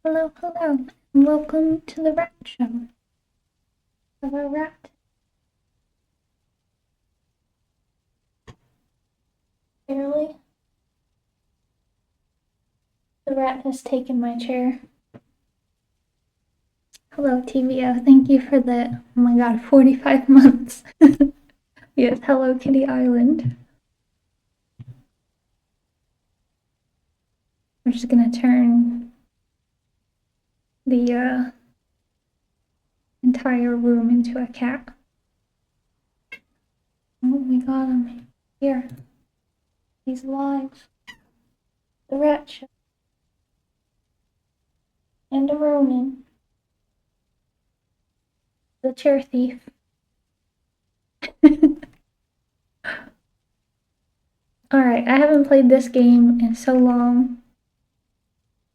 Hello, hello, and welcome to the rat show. Have a rat. Barely. The rat has taken my chair. Hello, TVO. Thank you for the, oh my god, 45 months. Yes, Hello Kitty Island. We're just gonna turn the entire room into a cat. Oh, we got him here. He's alive. The rat show. And a Ronin. The chair thief. Alright, I haven't played this game in so long.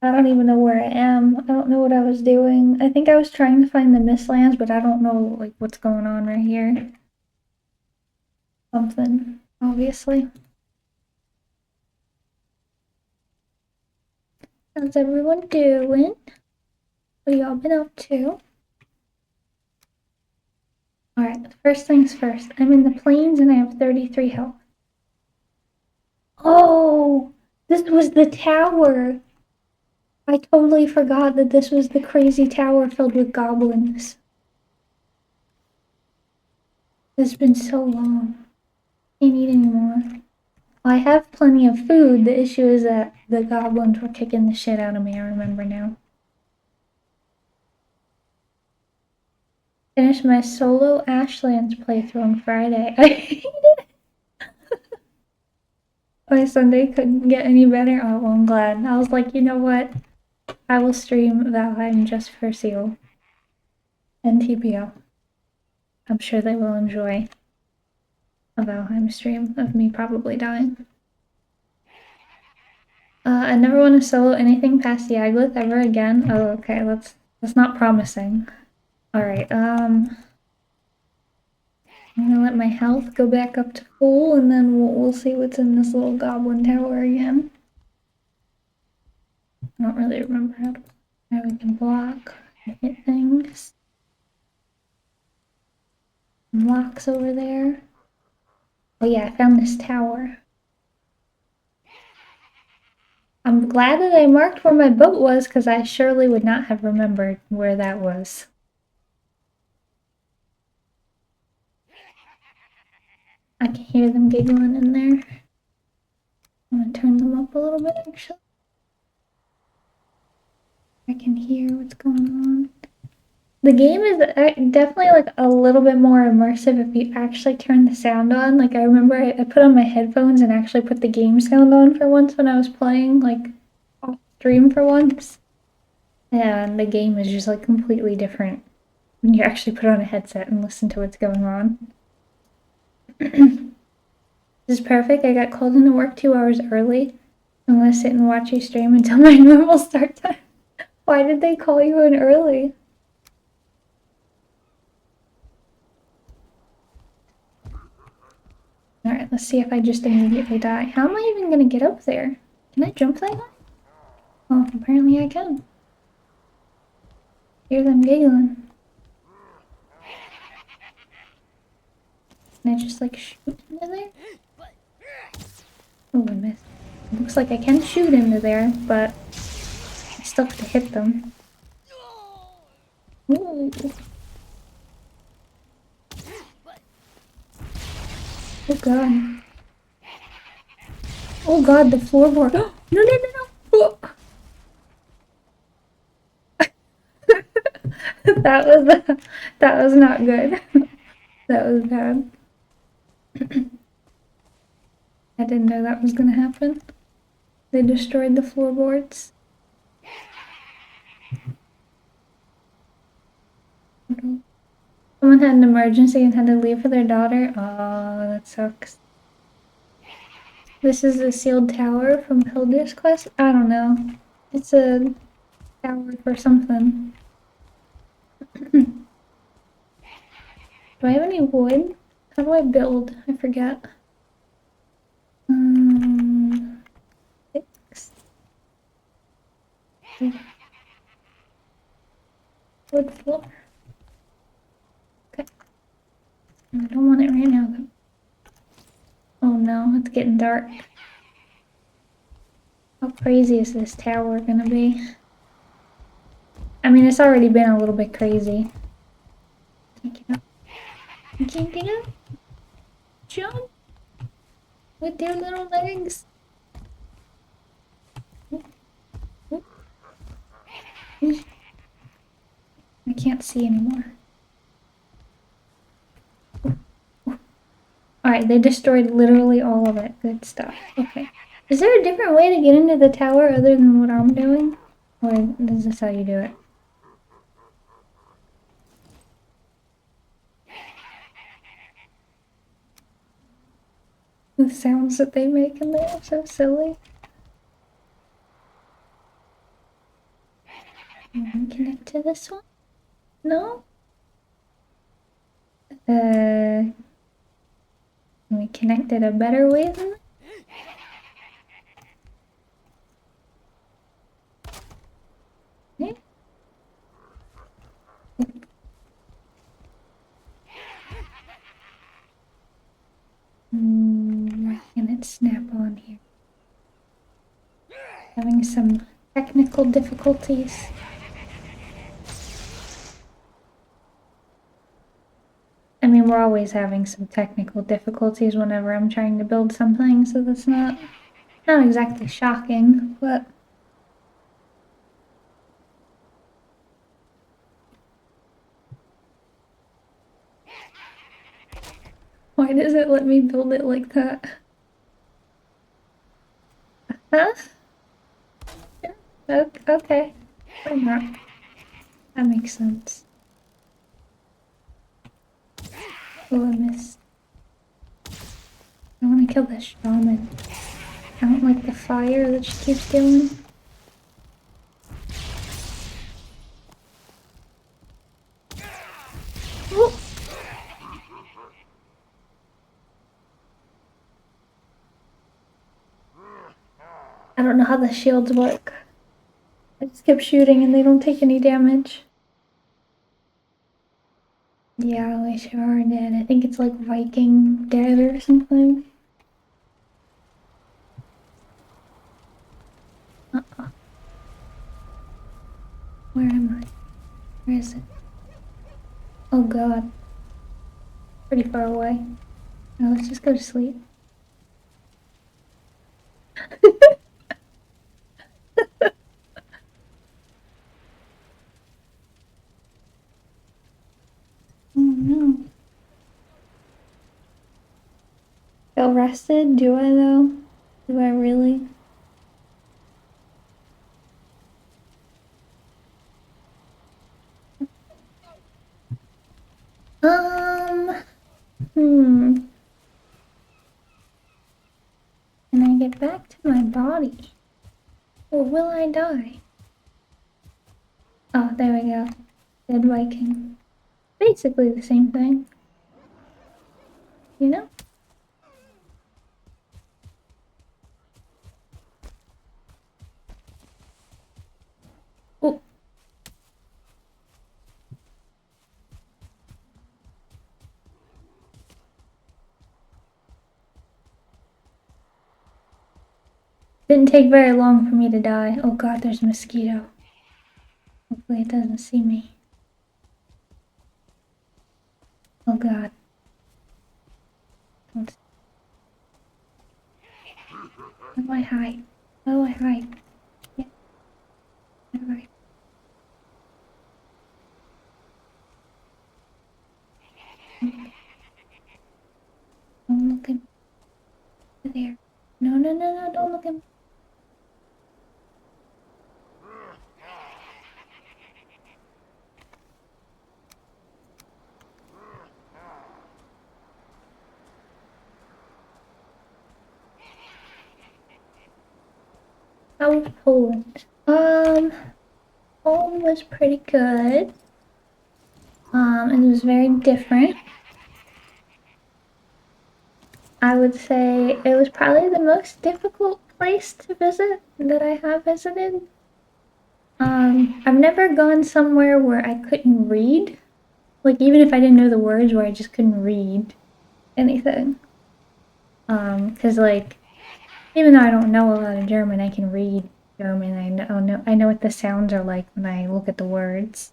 I don't even know where I am. I don't know what I was doing. I think I was trying to find the Mistlands, but I don't know like what's going on right here. Something, obviously. How's everyone doing? What y'all been up to? Alright, first things first. I'm in the plains and I have 33 health. Oh! This was the tower! I totally forgot that this was the crazy tower filled with goblins. It's been so long. Can't eat anymore. I have plenty of food. The issue is that the goblins were kicking the shit out of me, I remember now. Finished my solo Ashlands playthrough on Friday. I hate it! My Sunday couldn't get any better. Oh, well, I'm glad. I was like, you know what? I will stream Valheim just for Seal. And TPO. I'm sure they will enjoy a Valheim stream of me probably dying. I never want to solo anything past the Aglith ever again. Oh, okay, that's not promising. Alright, I'm gonna let my health go back up to full, and then we'll see what's in this little goblin tower again. I don't really remember how we can block and hit things. Locks over there. Oh yeah, I found this tower. I'm glad that I marked where my boat was, because I surely would not have remembered where that was. I can hear them giggling in there. I'm gonna turn them up a little bit, actually. I can hear what's going on. The game is definitely like a little bit more immersive if you actually turn the sound on. Like I remember I put on my headphones and actually put the game sound on for once when I was playing, like off stream for once. And the game is just like completely different when you actually put on a headset and listen to what's going on. This is perfect. I got called into work 2 hours early. I'm gonna sit and watch you stream until my normal start time. Why did they call you in early? Alright, let's see if I just immediately die. How am I even gonna get up there? Can I jump that high? Oh, apparently I can. Hear them giggling. Can I just like shoot into there? Oh, I missed. It looks like I can shoot into there, but I still have to hit them. Ooh. Oh god. Oh god, the floorboard. No, no, no, no. that was not good. That was bad. I didn't know that was gonna happen. They destroyed the floorboards. Someone had an emergency and had to leave for their daughter. Oh, that sucks. This is a sealed tower from Hilda's quest? I don't know. It's a tower for something. Do I have any wood? How do I build? I forget. Six. Wood floor. Okay. I don't want it right now though. Oh no, it's getting dark. How crazy is this tower gonna be? I mean, it's already been a little bit crazy. Can't get up. You can't get up? Jump! With your little legs. I can't see anymore. Alright, they destroyed literally all of it. Good stuff. Okay. Is there a different way to get into the tower other than what I'm doing? Or is this how you do it? The sounds that they make in there are so silly. Connect to this one? No? Can we connect it a better way than that? Yeah. Why can't it snap on here? Having some technical difficulties. I mean, we're always having some technical difficulties whenever I'm trying to build something, so that's not exactly shocking, but why does it let me build it like that? Huh? Okay. Why not? That makes sense. Oh, I missed. I want to kill this shaman. I don't like the fire that she keeps doing. Oh. I don't know how the shields work. I just kept shooting and they don't take any damage. Yeah, we sure are dead. I think it's like Viking dead or something. Uh-oh. Where am I? Where is it? Oh god. Pretty far away. Now let's just go to sleep. Oh no. Feel rested? Do I though? Do I really? Hmm. Can I get back to my body? Or will I die? Oh, there we go. Dead Viking. Basically the same thing. You know? Oh. Didn't take very long for me to die. Oh god, there's a mosquito. Hopefully it doesn't see me. Oh god. How do I hide? How do I hide? Yeah. Alright. Don't look at there. No, no, no, no, don't look at me. How was Poland? Poland was pretty good. It was very different. I would say it was probably the most difficult place to visit that I have visited. I've never gone somewhere where I couldn't read. Like, even if I didn't know the words, where I just couldn't read anything. 'Cause like, even though I don't know a lot of German, I can read German. I know what the sounds are like when I look at the words.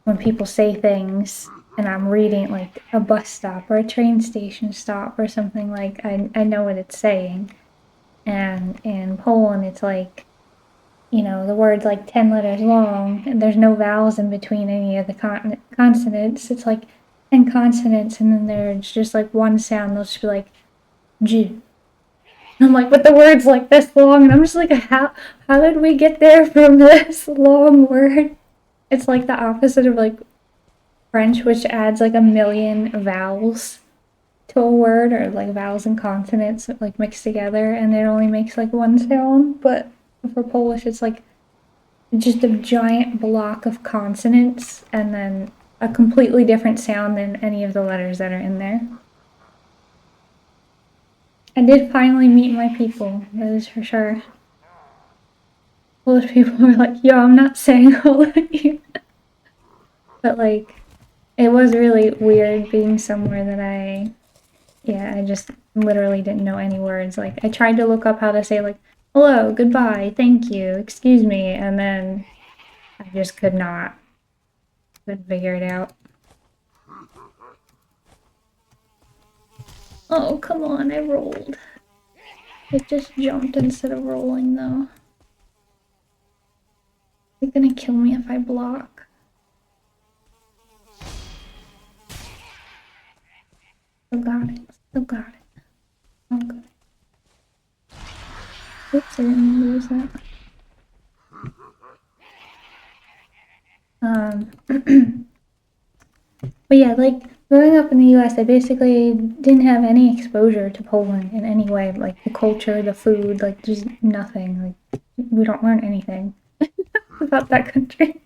When people say things and I'm reading like a bus stop or a train station stop or something, like I know what it's saying. And in Poland, it's like, you know, the word's like 10 letters long and there's no vowels in between any of the consonants. It's like 10 consonants and then there's just like one sound. They'll just be like, G. And I'm like, but the word's like this long. And I'm just like, how did we get there from this long word? It's like the opposite of like French, which adds like a million vowels to a word, or like vowels and consonants like mixed together, and it only makes like one sound. But for Polish, it's like just a giant block of consonants and then a completely different sound than any of the letters that are in there. I did finally meet my people, that is for sure. Polish people were like, yo, I'm not saying all of you. But like, it was really weird being somewhere that I just literally didn't know any words. Like, I tried to look up how to say like, hello, goodbye, thank you, excuse me, and then I just couldn't figure it out. Oh, come on, I rolled. It just jumped instead of rolling, though. It's gonna kill me if I block. Still got it. Still got it. Oh, good. Oops, I didn't mean to lose that. But yeah, like, growing up in the US, I basically didn't have any exposure to Poland in any way. Like, the culture, the food, like, just nothing. Like, we don't learn anything about that country.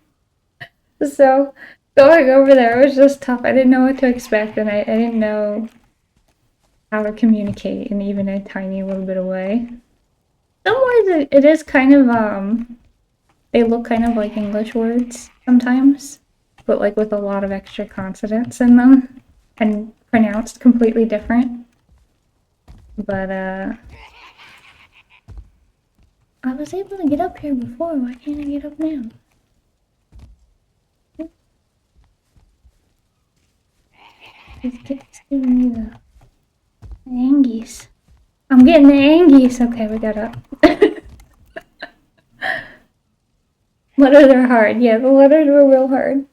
So, going over there was just tough. I didn't know what to expect, and I didn't know how to communicate in even a tiny little bit of way. Some words, it is kind of, they look kind of like English words sometimes, but like with a lot of extra consonants in them and pronounced completely different. But I was able to get up here before. Why can't I get up now? These kids giving me the angies. I'm getting the angies. Okay, we got up. Letters are hard. Yeah, the letters were real hard.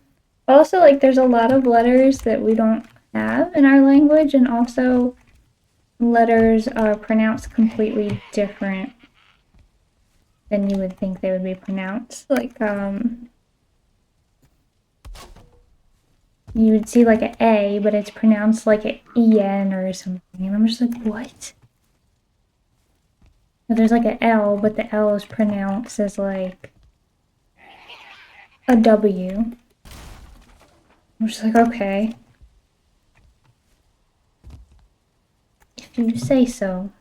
Also, like, there's a lot of letters that we don't have in our language, and also letters are pronounced completely different than you would think they would be pronounced. Like, you would see like an A, but it's pronounced like an EN or something, and I'm just like, what? But there's like an L, but the L is pronounced as like a W. I'm just like, okay. If you say so.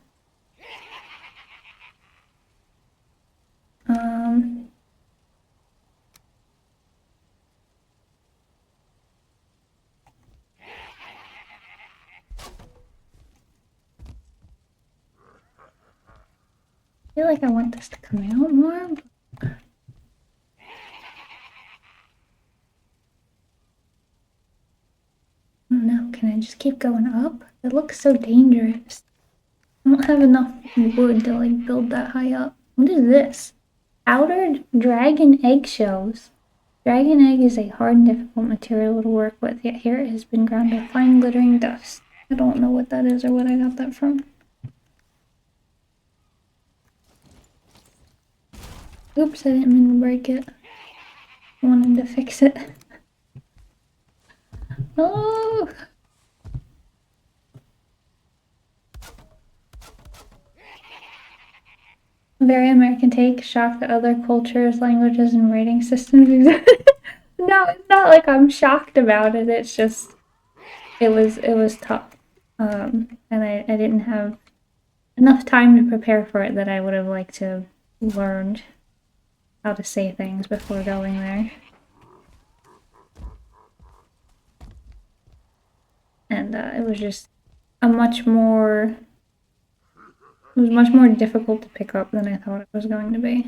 I feel like I want this to come out more. I don't know, can I just keep going up? It looks so dangerous. I don't have enough wood to like build that high up. What is this? Powdered dragon eggshells. Dragon egg is a hard and difficult material to work with, yet here it has been ground to fine glittering dust. I don't know what that is or what I got that from. Oops, I didn't mean to break it. I wanted to fix it. Oh! Very American take, shocked that other cultures, languages, and rating systems exist. No, it's not like I'm shocked about it. It's just, it was tough. And I didn't have enough time to prepare for it that I would have liked to have learned. how to say things before going there. And it was just it was much more difficult to pick up than I thought it was going to be.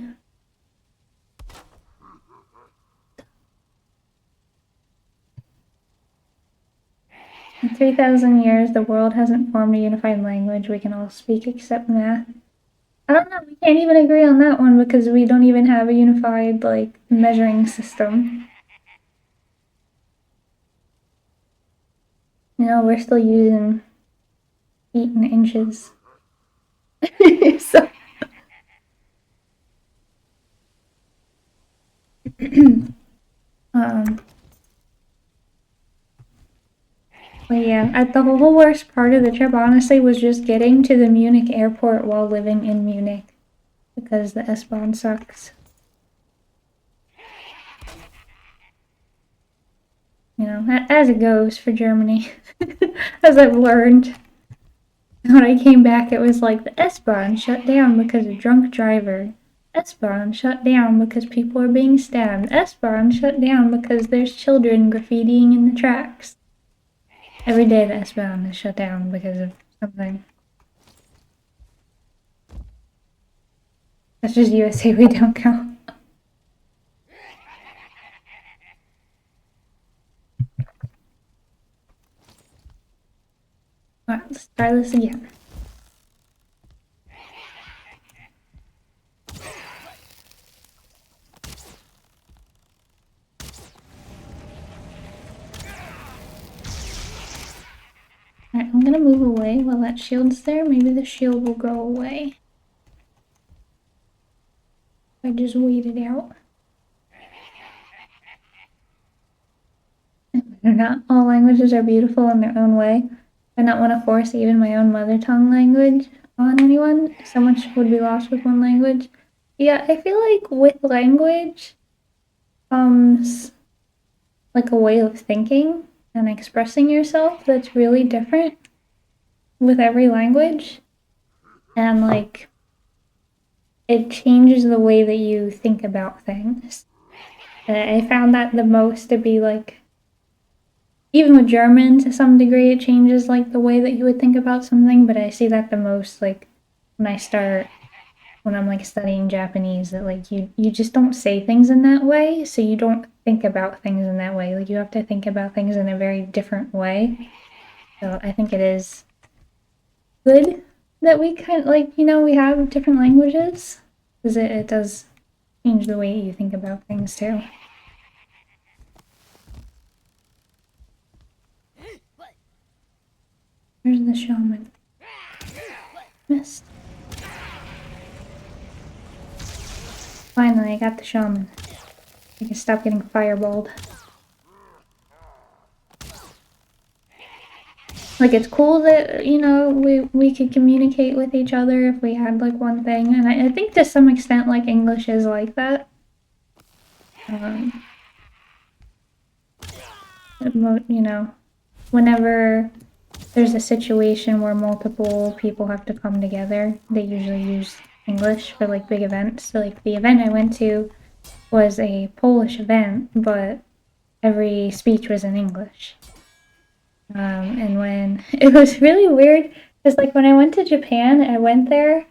In 3,000 years, the world hasn't formed a unified language we can all speak except math. I don't know, we can't even agree on that one because we don't even have a unified, like, measuring system. You know, we're still using feet and inches. So. But yeah, the whole worst part of the trip, honestly, was just getting to the Munich airport while living in Munich. Because the S-Bahn sucks. You know, as it goes for Germany. As I've learned. When I came back, it was like the S-Bahn shut down because of drunk driver. S-Bahn shut down because people are being stabbed. S-Bahn shut down because there's children graffitiing in the tracks. Every day the S-Bahn is shut down because of something. That's just USA, we don't count. Alright, let's try this again. Alright, I'm gonna move away while that shield's there. Maybe the shield will go away. I just wait it out. Not all languages are beautiful in their own way. I not want to force even my own mother tongue language on anyone. So much would be lost with one language. Yeah, I feel like with language comes like a way of thinking and expressing yourself that's really different with every language. And like it changes the way that you think about things. I found that the most to be like, even with German to some degree, it changes like the way that you would think about something, but I see that the most like when I'm like studying Japanese, that like you just don't say things in that way, so you don't think about things in that way. Like you have to think about things in a very different way. So I think it is good that we kind of like, you know, we have different languages, because it does change the way you think about things too. Where's the shaman? Missed. Finally, I got the shaman. I can stop getting fireballed. Like, it's cool that, you know, we could communicate with each other if we had, like, one thing. And I think to some extent, like, English is like that. You know, whenever there's a situation where multiple people have to come together, they usually use English for, like, big events. So, like, the event I went to was a Polish event, but every speech was in English. And when it was really weird, because like when I went to Japan, I went there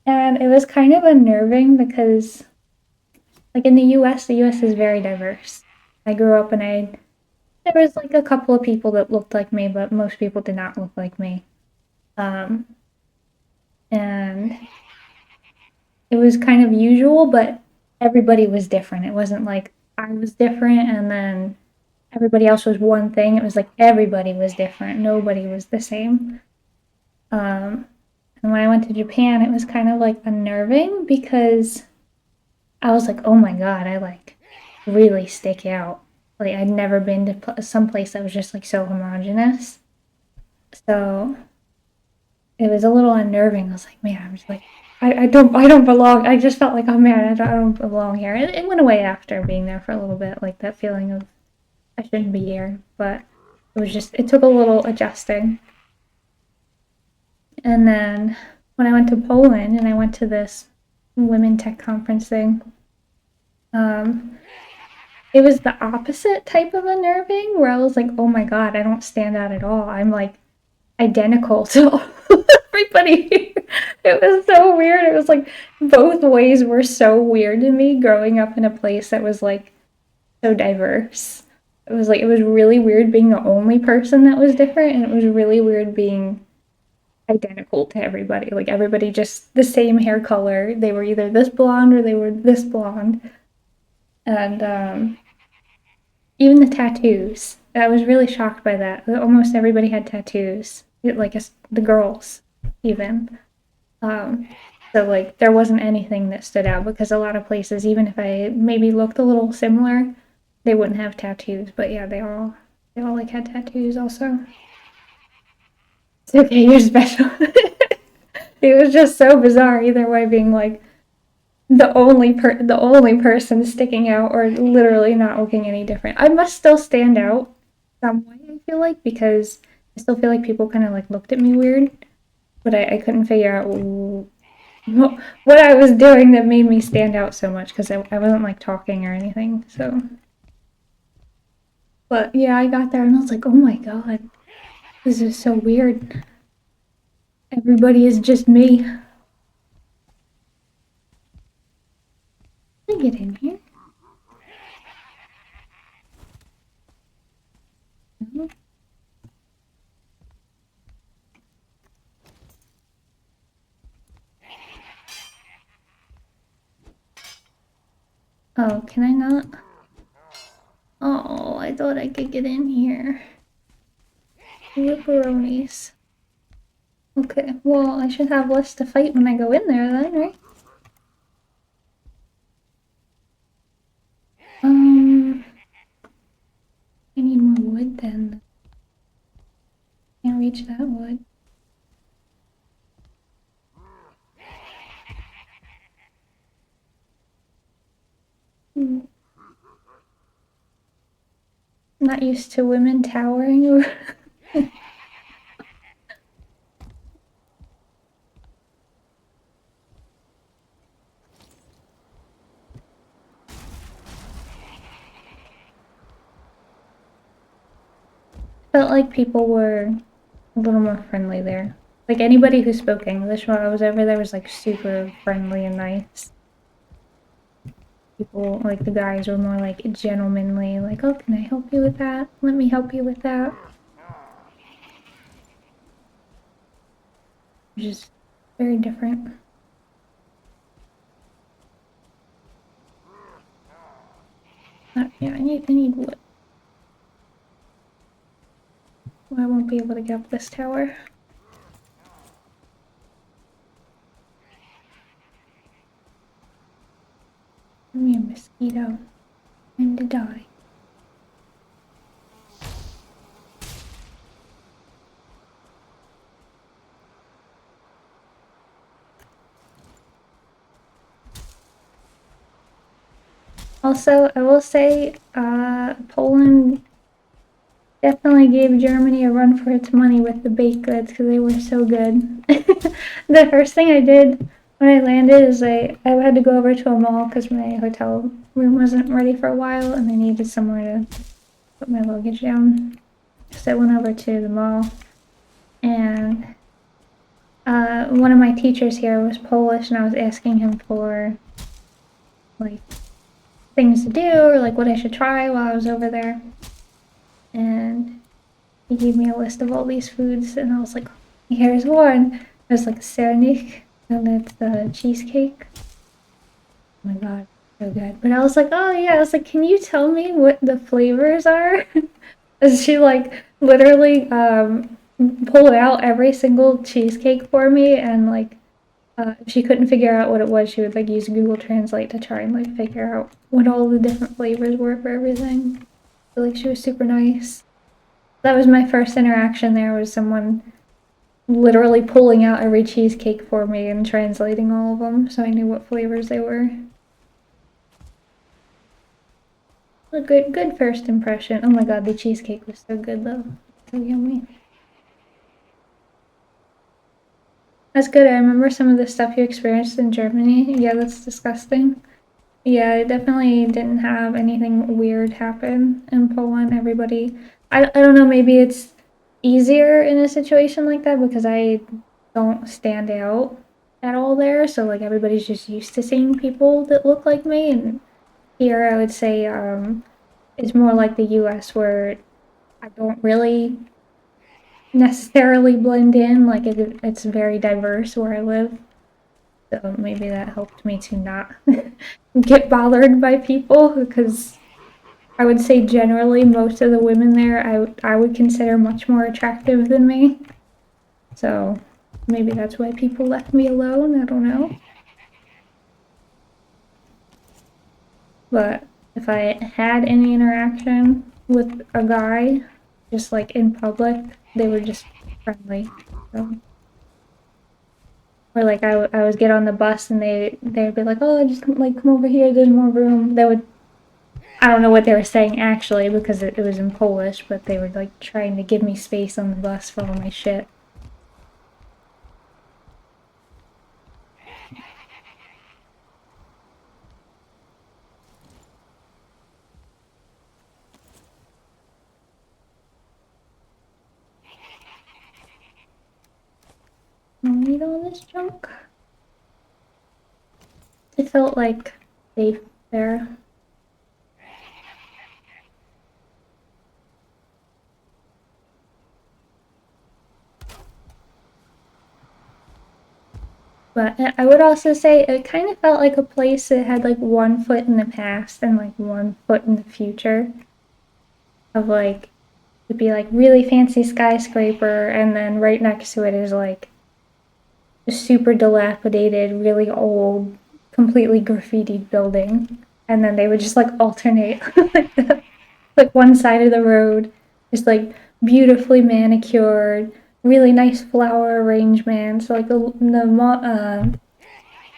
and it was kind of unnerving because like in the US is very diverse. I grew up and there was like a couple of people that looked like me, but most people did not look like me. And it was kind of usual, but everybody was different. It wasn't like I was different and then everybody else was one thing. It was like everybody was different. Nobody was the same. And when I went to Japan, it was kind of like unnerving because I was like, oh my god, I like really stick out. Like I'd never been to some place that was just like so homogenous. So it was a little unnerving. I was like, man, I'm just like, I don't belong. I just felt like, oh man, I don't belong here. It went away after being there for a little bit, like that feeling of I shouldn't be here. But it took a little adjusting. And then when I went to Poland and I went to this women tech conference thing, It was the opposite type of unnerving where I was like, oh my god, I don't stand out at all. I'm like identical to everybody. It was so weird. It was like both ways were so weird to me growing up in a place that was like so diverse. It was really weird being the only person that was different, and it was really weird being identical to everybody. Like everybody just the same hair color. They were either this blonde or they were this blonde. And even the tattoos. I was really shocked by that. Almost everybody had tattoos. Like the girls even. Um so like there wasn't anything that stood out because a lot of places, even if I maybe looked a little similar, they wouldn't have tattoos. But yeah, they all like had tattoos also. It's okay, you're special. It was just so bizarre either way being like the only person sticking out or literally not looking any different. I must still stand out some way, I feel like, because I still feel like people kind of like looked at me weird, but I couldn't figure out what I was doing that made me stand out so much because I wasn't like talking or anything. So, but yeah, I got there and I was like, oh my god, this is so weird. Everybody is just me. Let me get in here. Oh, can I not? Oh, I thought I could get in here. Ripperonis. Okay, well, I should have less to fight when I go in there then, right? I need more wood then. Can't reach that wood. Hmm. Not used to women towering over. Felt like people were a little more friendly there. Like anybody who spoke English while I was over there was like super friendly and nice. People, like the guys were more like gentlemanly, like, oh, can I help you with that? Let me help you with that. Which is very different. Yeah, I need wood. Well, I won't be able to get up this tower. Come here, mosquito. Time to die. Also, I will say, Poland definitely gave Germany a run for its money with the baked goods because they were so good. The first thing I did when I landed is I had to go over to a mall because my hotel room wasn't ready for a while and I needed somewhere to put my luggage down. So I went over to the mall and one of my teachers here was Polish and I was asking him for like things to do or like what I should try while I was over there. And he gave me a list of all these foods, and I was like, here's one. It was like sernik, and it's the cheesecake. Oh my god, so good. But I was like, oh yeah, I was like, can you tell me what the flavors are? And she like literally pulled out every single cheesecake for me, and like if she couldn't figure out what it was, she would like use Google Translate to try and like figure out what all the different flavors were for everything. I feel like she was super nice. That was my first interaction there, was someone literally pulling out every cheesecake for me and translating all of them so I knew what flavors they were. A good first impression. Oh my god, the cheesecake was so good though. So yummy. That's good. I remember some of the stuff you experienced in Germany. Yeah, that's disgusting. Yeah, I definitely didn't have anything weird happen in Poland. I don't know, maybe it's easier in a situation like that because I don't stand out at all there. So, like, everybody's just used to seeing people that look like me. And here, I would say, it's more like the US where I don't really necessarily blend in. Like, it's very diverse where I live. So maybe that helped me to not get bothered by people because I would say generally most of the women there I would consider much more attractive than me. So maybe that's why people left me alone. I don't know. But if I had any interaction with a guy, just like in public, they were just friendly. So, or like I would get on the bus and they'd be like, oh, just come over here. There's more room. They would I don't know what they were saying actually because it was in Polish, but they were like trying to give me space on the bus for all my shit. I'll need all this junk. It felt like safe there. But I would also say it kind of felt like a place that had like one foot in the past and like one foot in the future. Of like, it'd be like really fancy skyscraper, and then right next to it is like a super dilapidated, really old, completely graffitied building. And then they would just like alternate like that. Like one side of the road is like beautifully manicured, really nice flower arrangements. Like the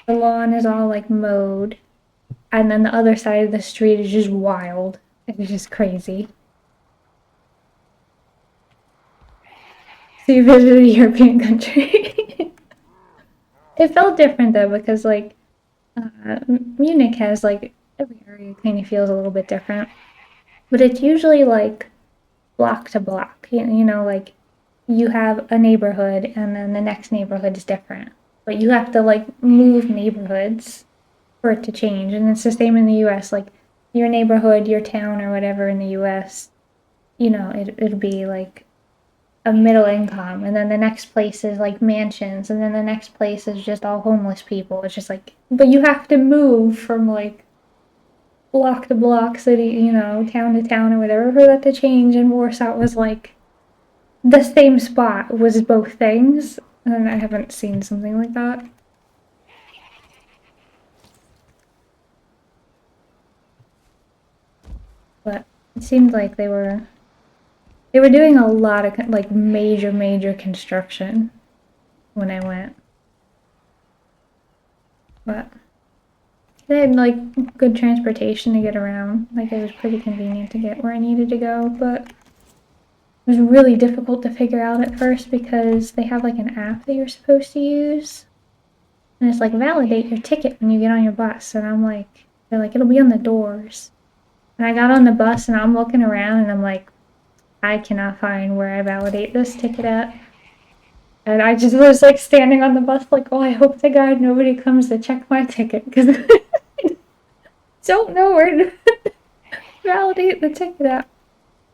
lawn is all like mowed, and then the other side of the street is just wild. It's just crazy. So you visited a European country. It felt different though because like Munich has like every area kind of feels a little bit different, but it's usually like block to block. You know, like you have a neighborhood and then the next neighborhood is different. But you have to like move neighborhoods for it to change. And it's the same in the US. Like your neighborhood, your town, or whatever in the US, you know, it'd be like a middle income. And then the next place is like mansions. And then the next place is just all homeless people. It's just like, but you have to move from like block to block, city, you know, town to town or whatever for that to change. And Warsaw was like, the same spot was both things, and I haven't seen something like that. But it seemed like they were doing a lot of like major construction when I went. But they had like good transportation to get around. Like it was pretty convenient to get where I needed to go, but it was really difficult to figure out at first because they have like an app that you're supposed to use. And it's like validate your ticket when you get on your bus. And I'm like, they're like, it'll be on the doors. And I got on the bus and I'm looking around and I'm like, I cannot find where I validate this ticket at. And I just was like standing on the bus, like, oh, I hope to God nobody comes to check my ticket because I don't know where to validate the ticket at.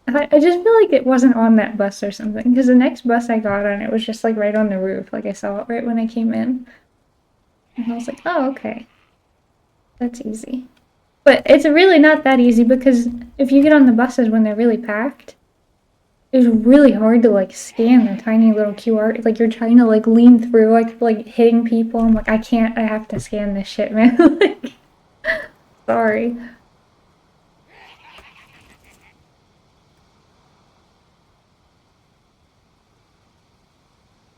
I just feel like it wasn't on that bus or something because the next bus I got on, it was just like right on the roof. Like I saw it right when I came in. And I was like, oh, okay, that's easy. But it's really not that easy because if you get on the buses when they're really packed, it's really hard to like scan the tiny little QR. Like you're trying to like lean through, like hitting people. I'm like, I can't. I have to scan this shit, man. Like, sorry.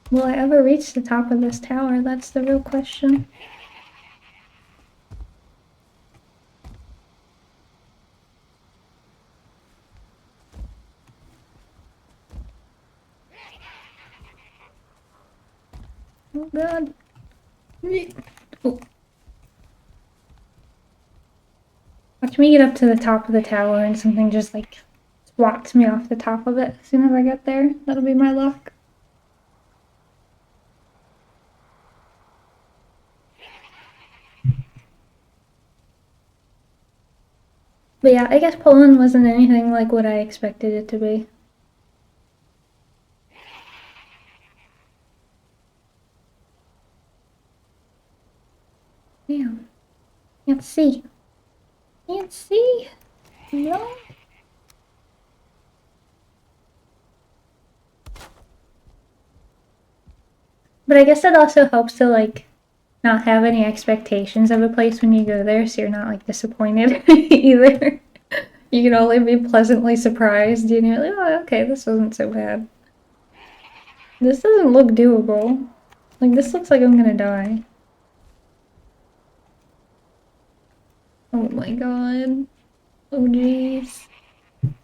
Will I ever reach the top of this tower? That's the real question. Oh God. Oh. Watch me get up to the top of the tower and something just like swats me off the top of it as soon as I get there. That'll be my luck. But yeah, I guess Poland wasn't anything like what I expected it to be. Damn. Can't see. Can't see. No. But I guess it also helps to like not have any expectations of a place when you go there, so you're not like disappointed either. You can only be pleasantly surprised, and you're like, oh, okay, this wasn't so bad. This doesn't look doable. Like, this looks like I'm gonna die. Oh my god. Oh jeez. I'm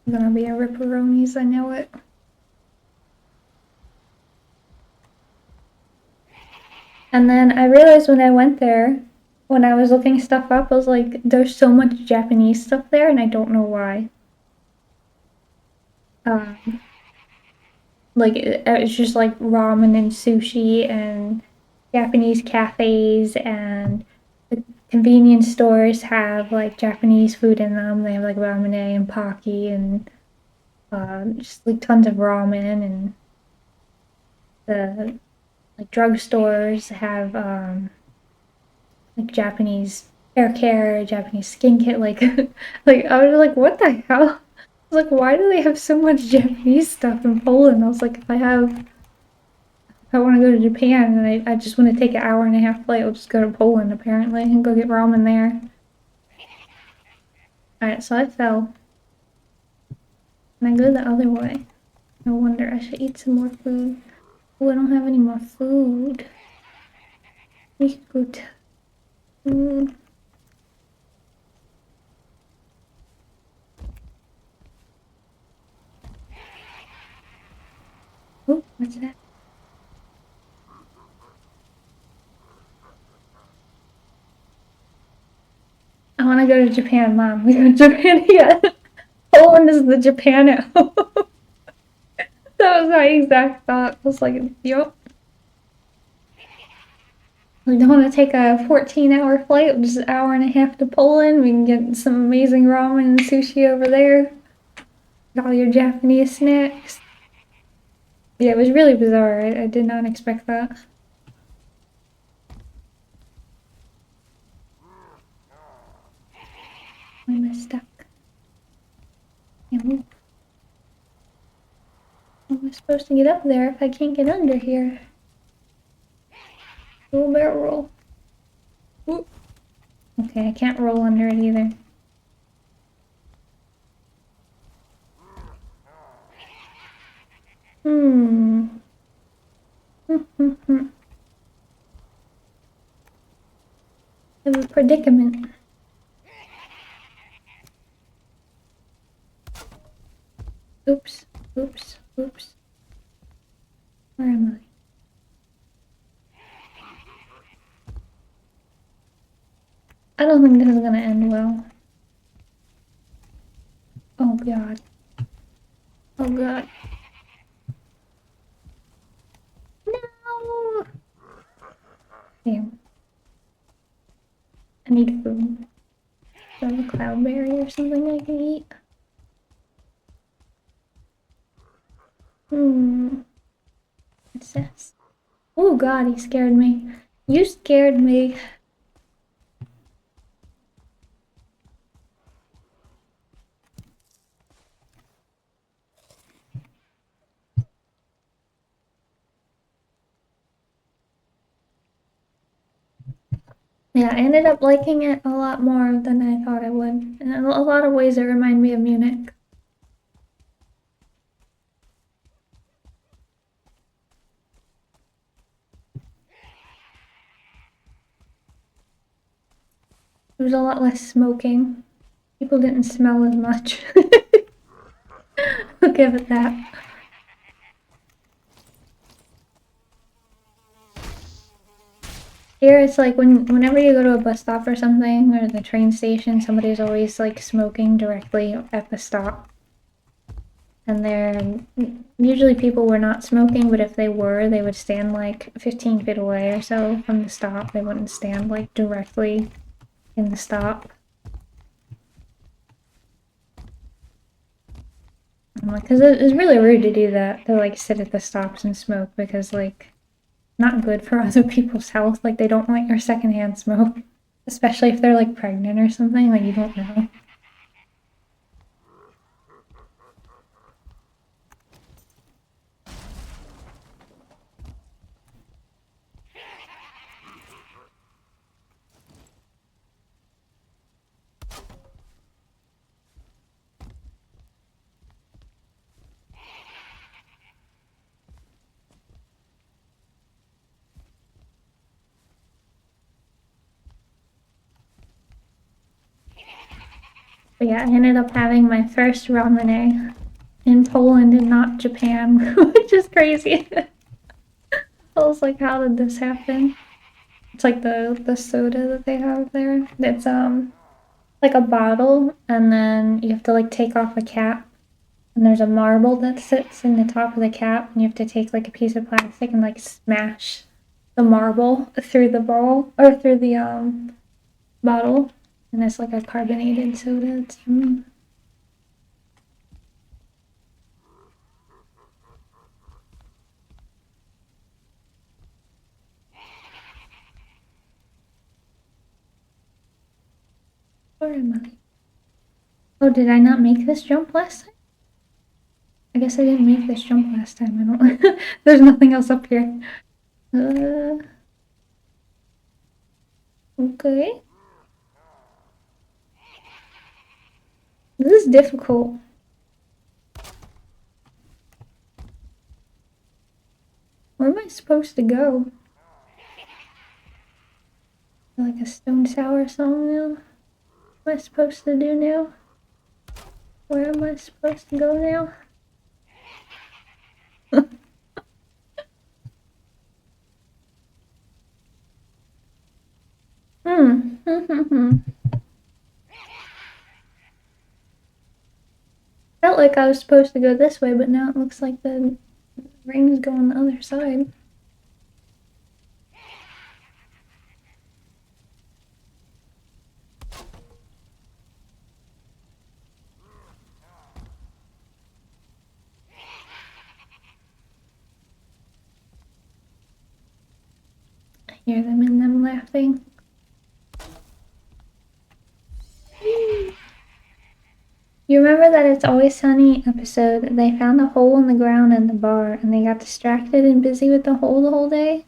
gonna be a ripperonis, I know it. And then I realized when I went there, when I was looking stuff up, I was like, there's so much Japanese stuff there, and I don't know why. Like, it's just like ramen and sushi and Japanese cafes, and the convenience stores have like Japanese food in them. They have like ramen and pocky and just like tons of ramen, and the like drugstores have like Japanese hair care, Japanese skin care. Like, like I was like, what the hell? I was like, why do they have so much Japanese stuff in Poland? I was like, if I want to go to Japan and I just want to take an hour and a half flight, I'll just go to Poland apparently and go get ramen there. Alright, so I fell. And I go the other way. No wonder I should eat some more food. Oh, I don't have any more food. We should go to food. Oh, what's that? I want to go to Japan, Mom. We go to Japan again. Poland is the Japan at home. That was my exact thought. I was like, yup. We don't want to take a 14-hour flight, just an hour and a half to Poland. We can get some amazing ramen and sushi over there. Get all your Japanese snacks. Yeah, it was really bizarre. I did not expect that. Why am I stuck? Can't move. How am I supposed to get up there if I can't get under here? Roll barrel roll. Ooh. Okay, I can't roll under it either. Hmm. I have a predicament. Oops. Oops. Oops. Where am I? I don't think this is gonna end well. Oh god. Oh god. No! Damn. I need food. Do I have a cloudberry or something I can eat? What's this? Oh god, he scared me. You scared me. Yeah, I ended up liking it a lot more than I thought I would. In a lot of ways, it reminded me of Munich. There was a lot less smoking. People didn't smell as much. I'll give it that. Here it's like whenever you go to a bus stop or something, or the train station, somebody's always like smoking directly at the stop. And they're usually people were not smoking, but if they were, they would stand like 15 feet away or so from the stop. They wouldn't stand like directly in the stop. Because it's really rude to do that, to like sit at the stops and smoke, because like not good for other people's health. Like they don't want your secondhand smoke, especially if they're like pregnant or something. Like you don't know. But yeah, I ended up having my first ramen in Poland and not Japan, which is crazy. I was like, how did this happen? It's like the soda that they have there. It's like a bottle, and then you have to like take off a cap, and there's a marble that sits in the top of the cap, and you have to take like a piece of plastic and like smash the marble through the bowl or through the bottle, and it's like a carbonated soda. It's where am I? Oh, did I not make this jump last time? I guess I didn't make this jump last time. I don't. There's nothing else up here. Okay. This is difficult. Where am I supposed to go? Like a Stone Sour song now? What am I supposed to do now? Where am I supposed to go now? Felt like I was supposed to go this way, but now it looks like the rings go on the other side. I hear them and them laughing. You remember that It's Always Sunny episode? They found a hole in the ground in the bar and they got distracted and busy with the hole the whole day?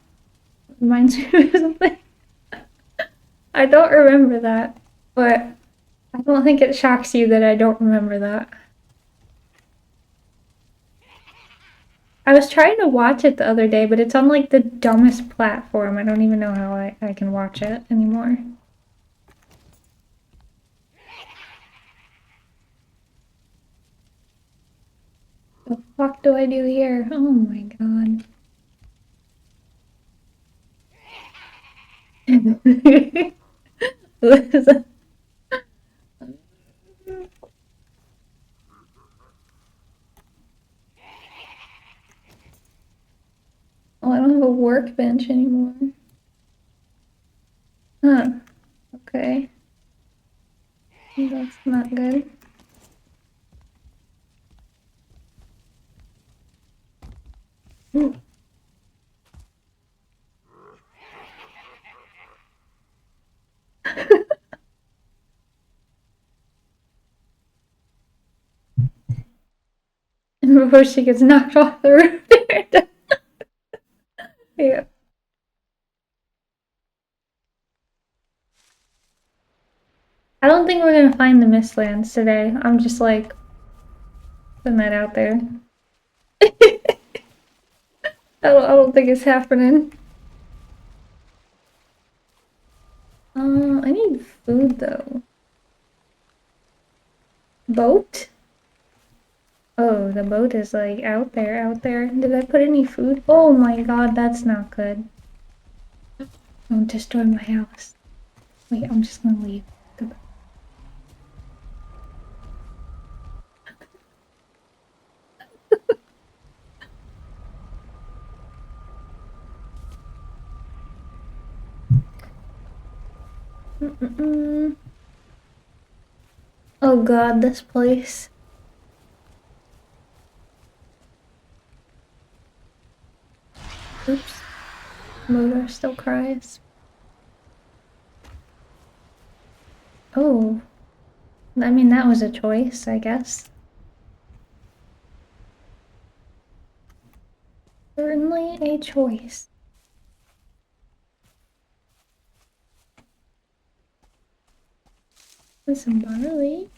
Reminds me of something. I don't remember that, but I don't think it shocks you that I don't remember that. I was trying to watch it the other day, but it's on like the dumbest platform. I don't even know how I can watch it anymore. What the fuck do I do here? Oh my god. Oh, I don't have a workbench anymore. Huh. Okay. That's not good. Ooh. Before she gets knocked off the roof. Yeah. I don't think we're gonna find the Mistlands today. I'm just like putting that out there. I don't think it's happening. I need food though. Boat? Oh, the boat is like out there, out there. Did I put any food? Oh my god, that's not good. Don't destroy my house. Wait, I'm just gonna leave. Goodbye. Oh god, this place. Oops. Motor still cries. Oh. I mean, that was a choice, I guess. Certainly a choice. With some barley.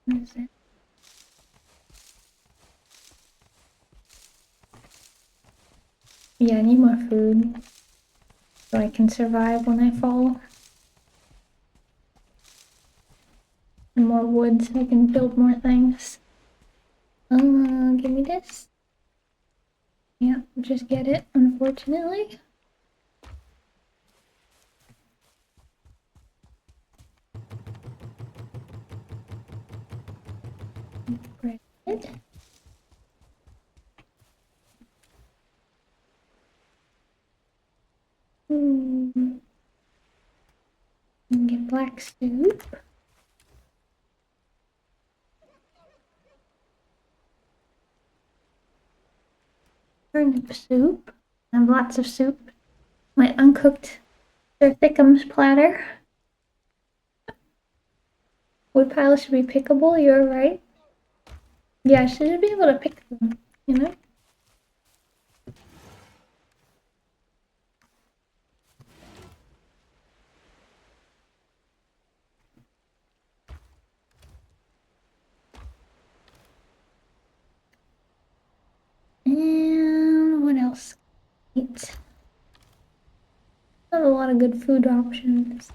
What is it? Yeah, I need more food so I can survive when I fall. And more wood so I can build more things. Give me this. Yeah, just get it, unfortunately. Bread. Get black soup. Turnip soup. I have lots of soup. My uncooked Sir Thickums platter. Wood piles should be pickable, you're right. Yeah, I should be able to pick them, you know? And what else? Eat. Not a lot of good food options.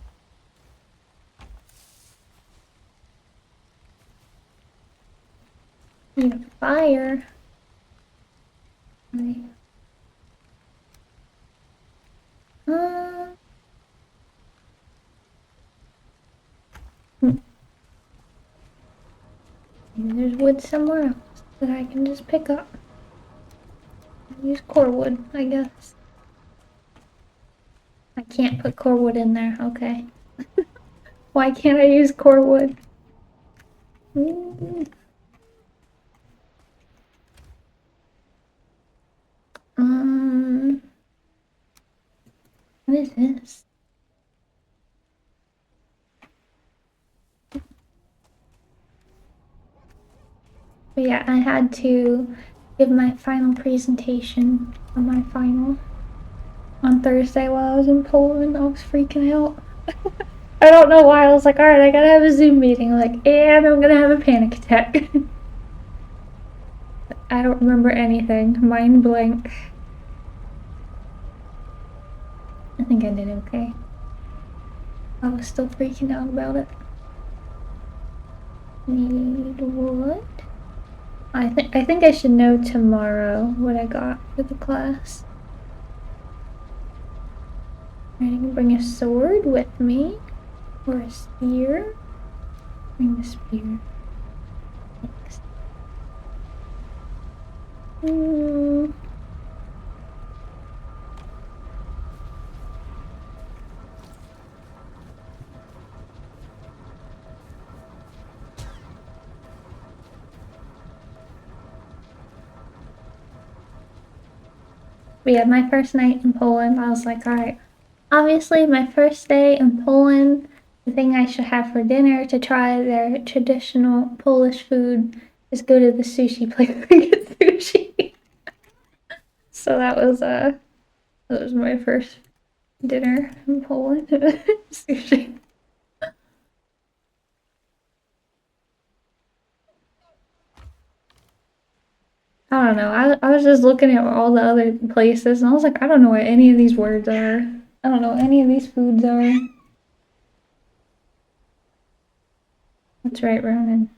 Need a fire. Maybe there's wood somewhere else that I can just pick up. Use core wood, I guess. I can't put core wood in there, okay. Why can't I use core wood? What is this? But yeah, I had to give my final presentation on my final on Thursday while I was in Poland. I was freaking out. I don't know why. I was like, alright, I gotta have a Zoom meeting. Like, and I'm gonna have a panic attack. I don't remember anything. Mind blank. I think I did okay. I was still freaking out about it. Need wood? I think I should know tomorrow what I got for the class. I can bring a sword with me. Or a spear. Bring the spear. Thanks. But yeah, my first night in Poland, I was like, alright, obviously my first day in Poland, the thing I should have for dinner to try their traditional Polish food is go to the sushi place and get sushi. So that was my first dinner in Poland. Sushi. I don't know. I was just looking at all the other places and I was like, I don't know what any of these words are. I don't know what any of these foods are. That's right, Ronan.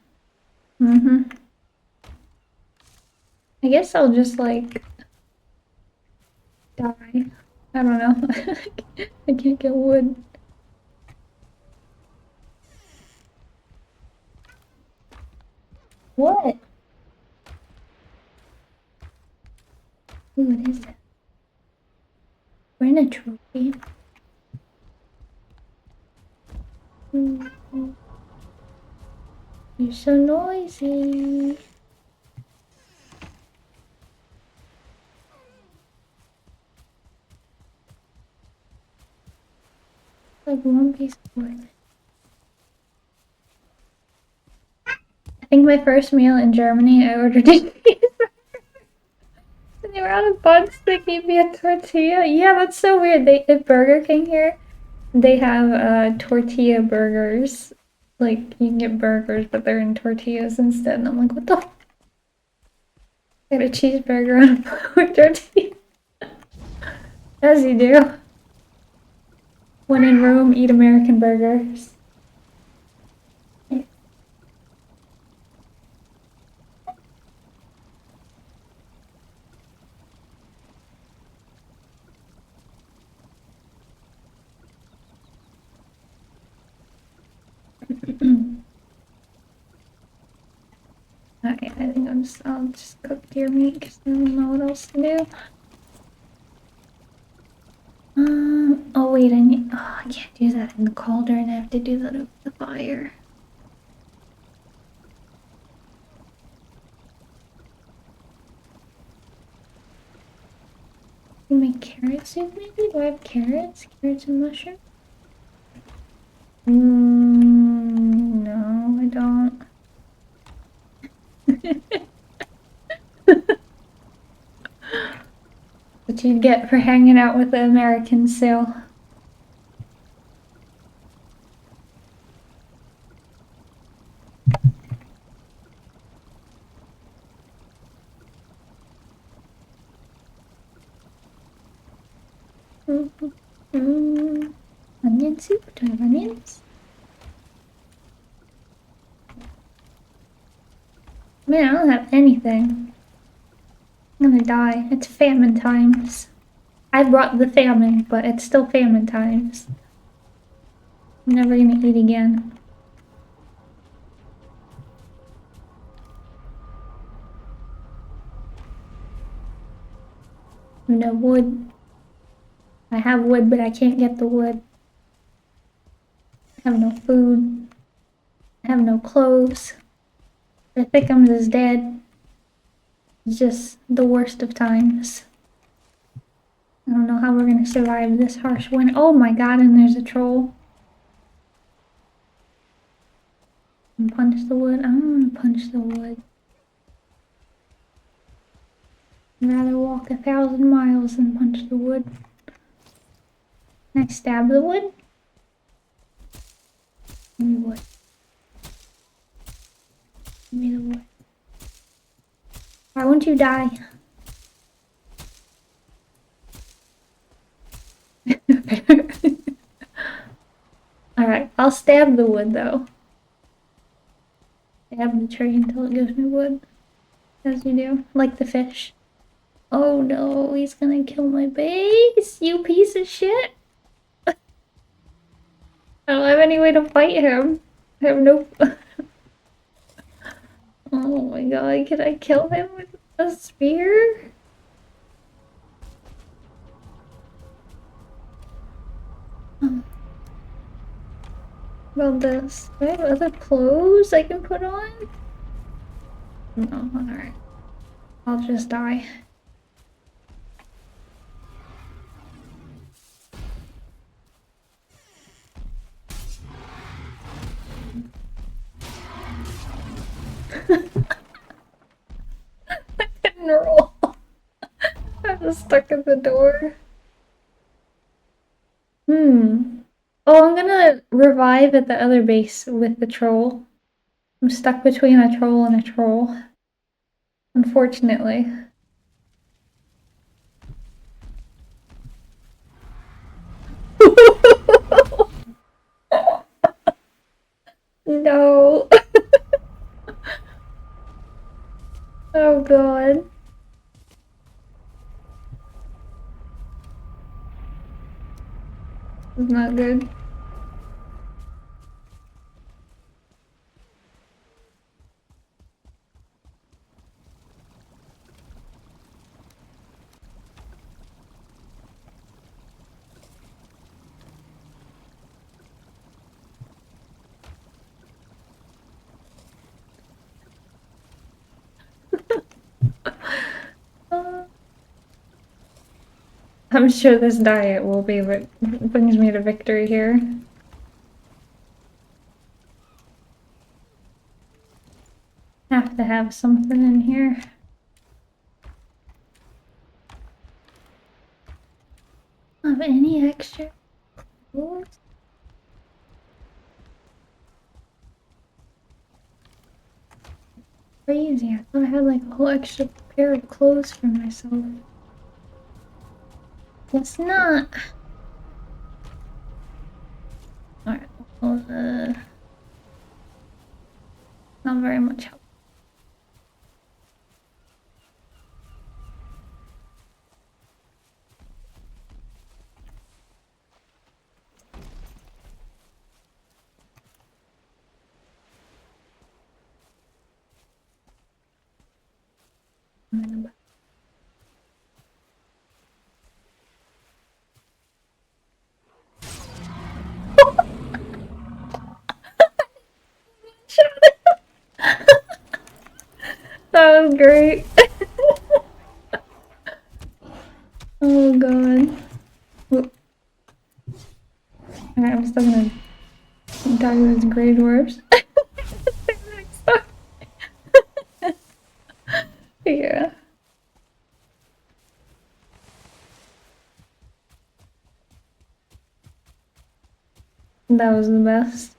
I guess I'll just like die. I don't know. I can't get wood. What? Ooh, what is it? We're in a trophy. You're so noisy. Like one piece of wood. I think my first meal in Germany, I ordered it. And they were out of buns. They gave me a tortilla. Yeah, that's so weird. They at Burger King here, they have tortilla burgers. Like you can get burgers, but they're in tortillas instead. And I'm like, what the? I got a cheeseburger on a flour tortilla. As you do. When in Rome, eat American burgers. Okay, I think I'll just cook deer meat because I don't know what else to do. Oh wait, I can't do that in the cauldron. I have to do that over the fire. Can make carrot soup maybe? Do I have carrots? Carrots and mushrooms? No, I don't. What you'd get for hanging out with the Americans, Sue. Onion soup? Do I have onions? Man, I don't have anything. I'm gonna die. It's famine times. I brought the famine, but it's still famine times. I'm never gonna eat again. No wood. I have wood, but I can't get the wood. I have no food. I have no clothes. The Thickums is dead. It's just the worst of times. I don't know how we're gonna survive this harsh winter. Oh my god, and there's a troll. And punch the wood. I don't want to punch the wood. I'd rather walk 1,000 miles than punch the wood. Can I stab the wood? Give me wood. Give me the wood. Why won't you die? Alright, I'll stab the wood though. Stab the tree until it gives me wood. As you do. Like the fish. Oh no, he's gonna kill my base, you piece of shit. I don't have any way to fight him. I have no... Oh my god, can I kill him with a spear? About this. Do I have other clothes I can put on? No, alright. I'll just die. I didn't roll. I was stuck at the door. Oh, I'm gonna revive at the other base with the troll. I'm stuck between a troll and a troll. Unfortunately. No. Oh god. was not good. I'm sure this diet will be what brings me to victory here. Have to have something in here. Have any extra clothes? Crazy. I thought I had like a whole extra pair of clothes for myself. Guess not. Alright, well, not very much help. That was great. Oh god. Alright, I'm still gonna die with his grade dwarves. Yeah. That was the best.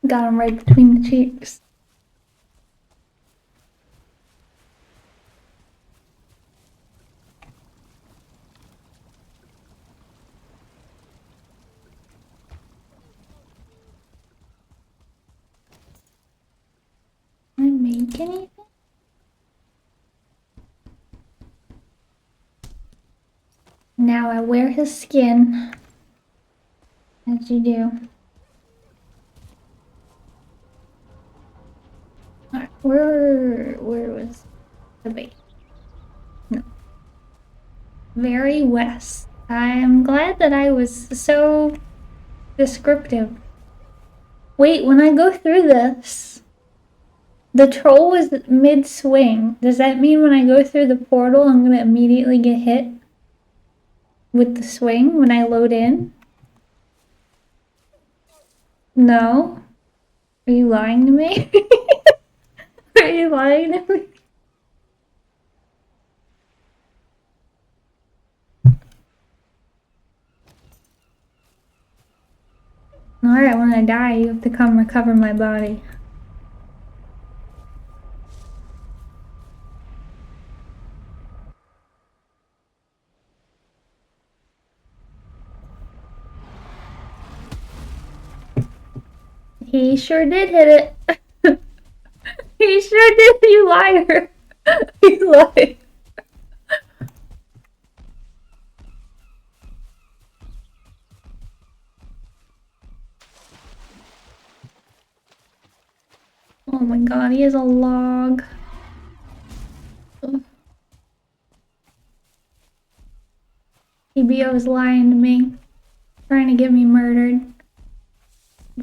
Got him right between the cheeks. Can I make anything? Now I wear his skin. As you do. Alright, where was the base? No. Very west. I'm glad that I was so descriptive. Wait, when I go through this, the troll was mid-swing. Does that mean when I go through the portal, I'm gonna immediately get hit with the swing when I load in? No? Are you lying to me? Are you lying to me? Alright, when I die, you have to come recover my body. He sure did hit it. He sure did, you liar. You lied. Oh my god, he has a log. TBO is lying to me. Trying to get me murdered.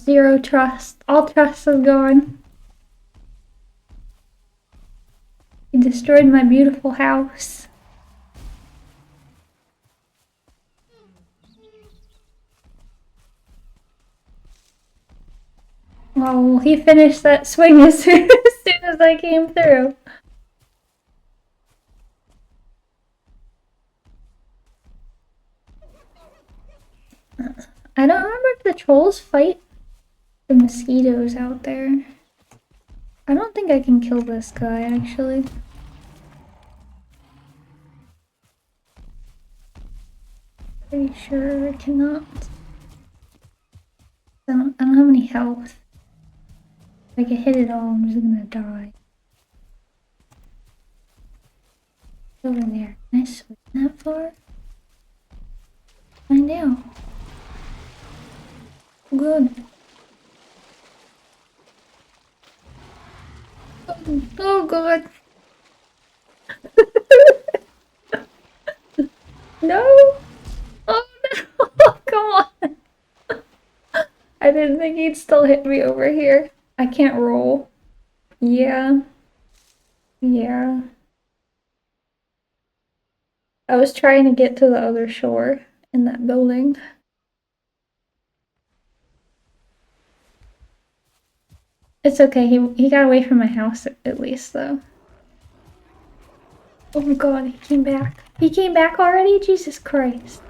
Zero trust. All trust is gone. He destroyed my beautiful house. Oh, he finished that swing as soon as I came through. I don't remember if the trolls fight the mosquitoes out there. I don't think I can kill this guy, actually. Pretty sure I cannot. I don't have any health. If I get hit at all, I'm just gonna die. over there? Can I swim that far? Find out. Good. Oh god. No! Oh no! Come on! I didn't think he'd still hit me over here. I can't roll. Yeah. Yeah. I was trying to get to the other shore in that building. It's okay, he got away from my house at least though. Oh my god, he came back. He came back already? Jesus Christ.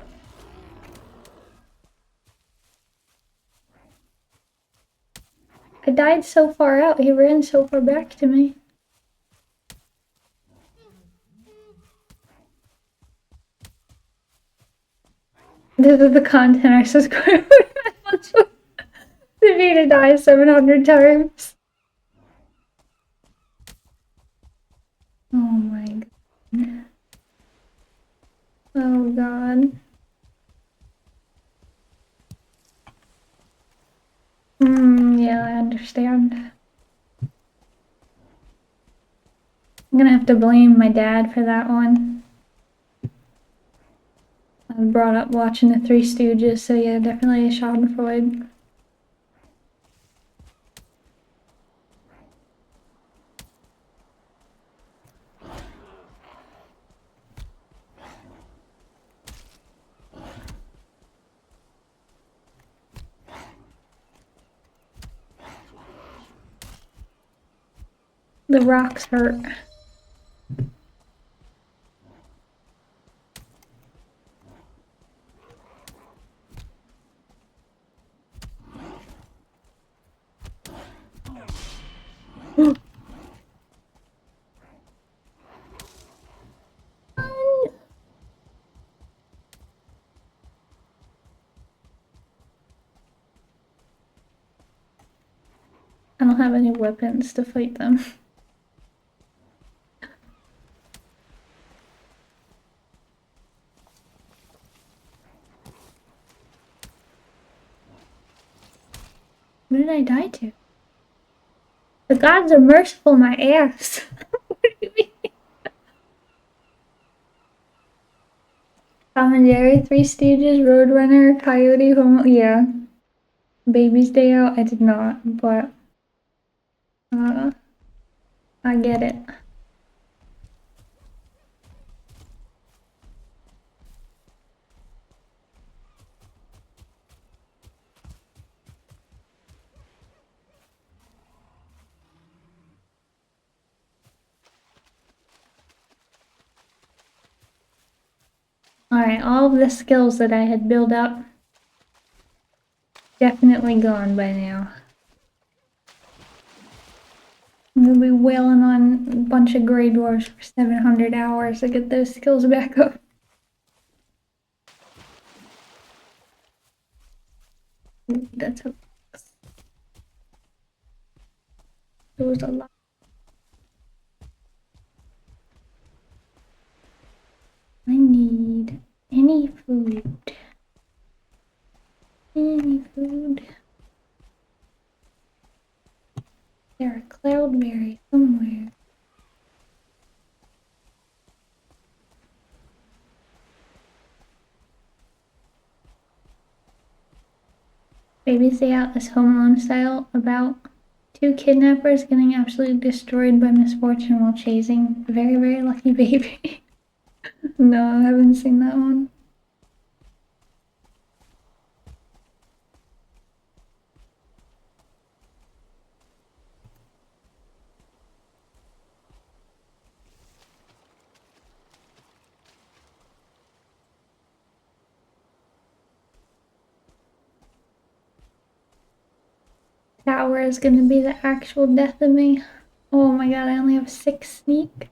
I died so far out, he ran so far back to me. This is the content I subscribe to me to die 700 times. Oh my god. Oh god. Yeah, I understand. I'm gonna have to blame my dad for that one. I was brought up watching the Three Stooges, so yeah, definitely a Schadenfreude. The rocks hurt. I don't have any weapons to fight them. What did I die to? The gods are merciful, my ass. What do you mean? Tom and Jerry, Three Stooges, Roadrunner, Coyote, Home. Yeah. Baby's Day Out, I did not, but I get it. Alright, all of the skills that I had built up definitely gone by now. I'm gonna be wailing on a bunch of Grey Dwarfs for 700 hours to get those skills back up. Ooh, that's a... There was a lot. I need any food. Any food. There are cloudberries somewhere. Baby's Day Out is Home Alone style about two kidnappers getting absolutely destroyed by misfortune while chasing a very, very lucky baby. No, I haven't seen that one. Tower is gonna be the actual death of me. Oh my god, I only have 6 sneak.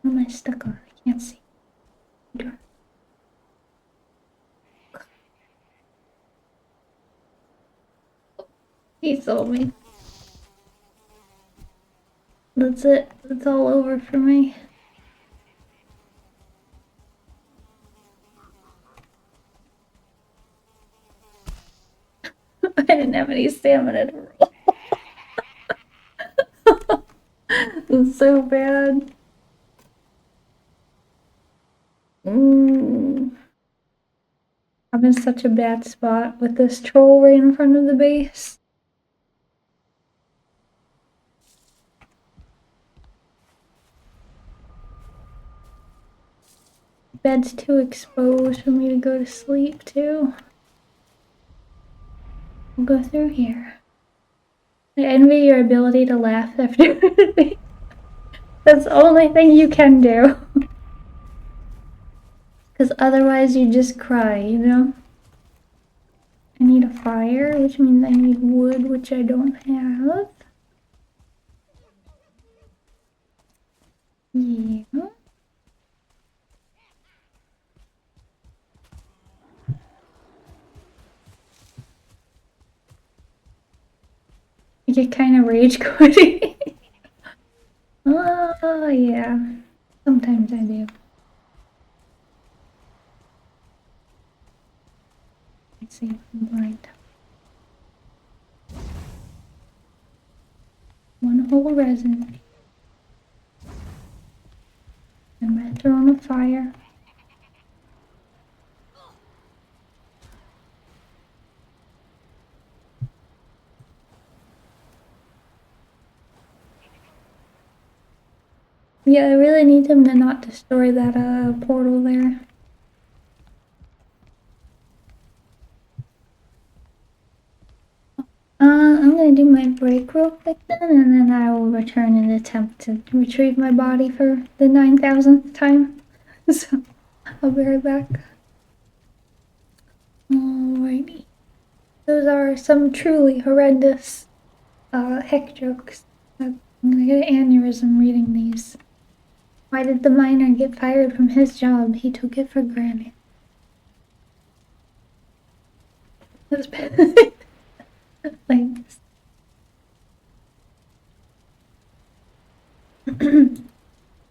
What am I stuck on? I can't see. He sold me. That's it. It's all over for me. I didn't have any stamina to roll. It's so bad. I'm in such a bad spot with this troll right in front of the base. Bed's too exposed for me to go to sleep too. We'll go through here. I envy your ability to laugh after everything. That's the only thing you can do. Because otherwise you just cry, you know? I need a fire, which means I need wood, which I don't have. Yeah. I get kind of rage quitting. Oh, yeah. Sometimes I do. Let's see if I'm blind. One whole resin. I'm gonna throw on a fire. Yeah, I really need him to not destroy that portal there. I'm gonna do my break real quick then, and then I will return and attempt to retrieve my body for the 9,000th time. So, I'll be right back. Alrighty. Those are some truly horrendous heck jokes. I'm gonna get an aneurysm reading these. Why did the miner get fired from his job? He took it for granted. That's bad. Thanks.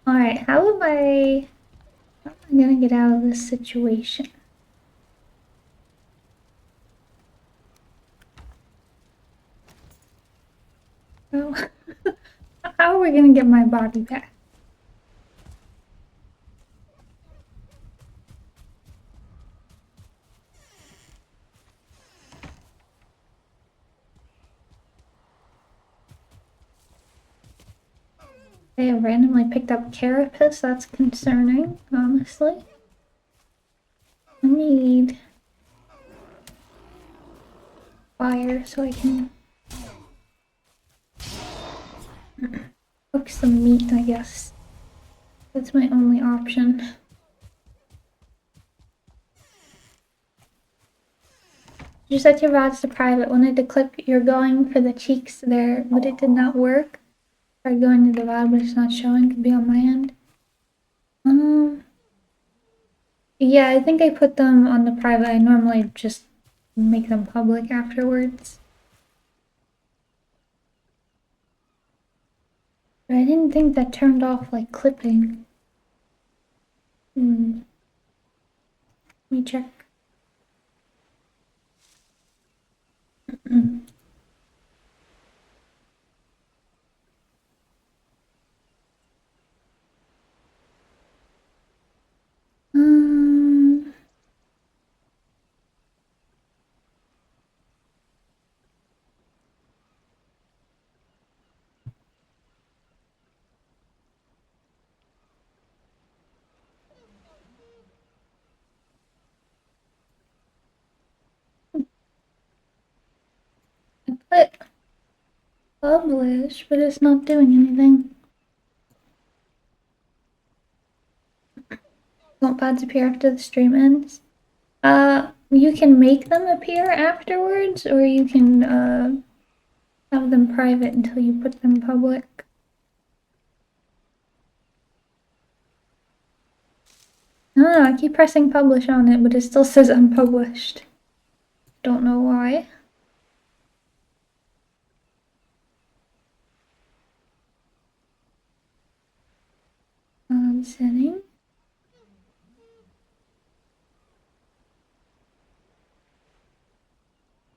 Alright, how am I gonna get out of this situation? Oh, how are we gonna get my body back? They have randomly picked up carapace. That's concerning, honestly. I need fire so I can cook some meat, I guess. That's my only option. You set your VODs to private. Wanted to clip you're going for the cheeks there, but it did not work. Tried going to the VOD, but it's not showing. Could be on my end. Yeah, I think I put them on the private. I normally just make them public afterwards. But I didn't think that turned off like clipping. Let me check. I put publish, but it's not doing anything. Won't VODs appear after the stream ends? You can make them appear afterwards, or you can have them private until you put them public. I don't know, I keep pressing publish on it, but it still says unpublished. Don't know why. setting.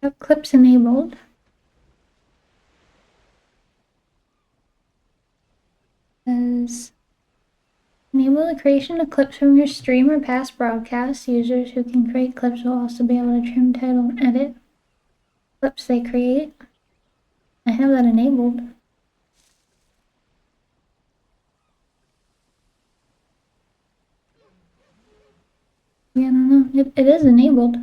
Have clips enabled. As enable the creation of clips from your stream or past broadcasts. Users who can create clips will also be able to trim, title, and edit clips they create. I have that enabled. Yeah, I don't know. It is enabled.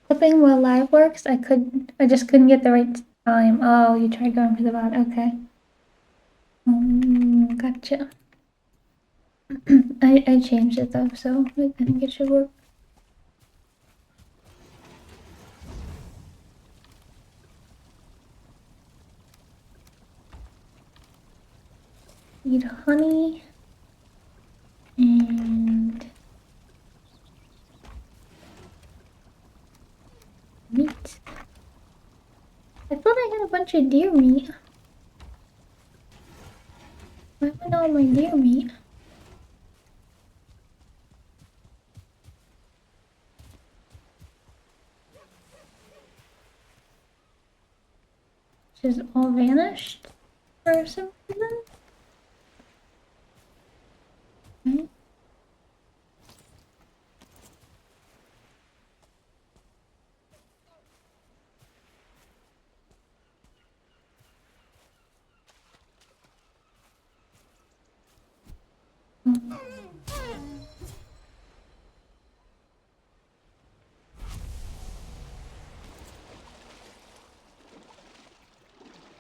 Clipping while live works. I just couldn't get the right time. Oh, you tried going for the VOD. Okay. Gotcha. I changed it though, so I think it should work. Eat honey and meat. I thought I had a bunch of deer meat. Why went all my deer meat? Just all vanished for some reason. Okay.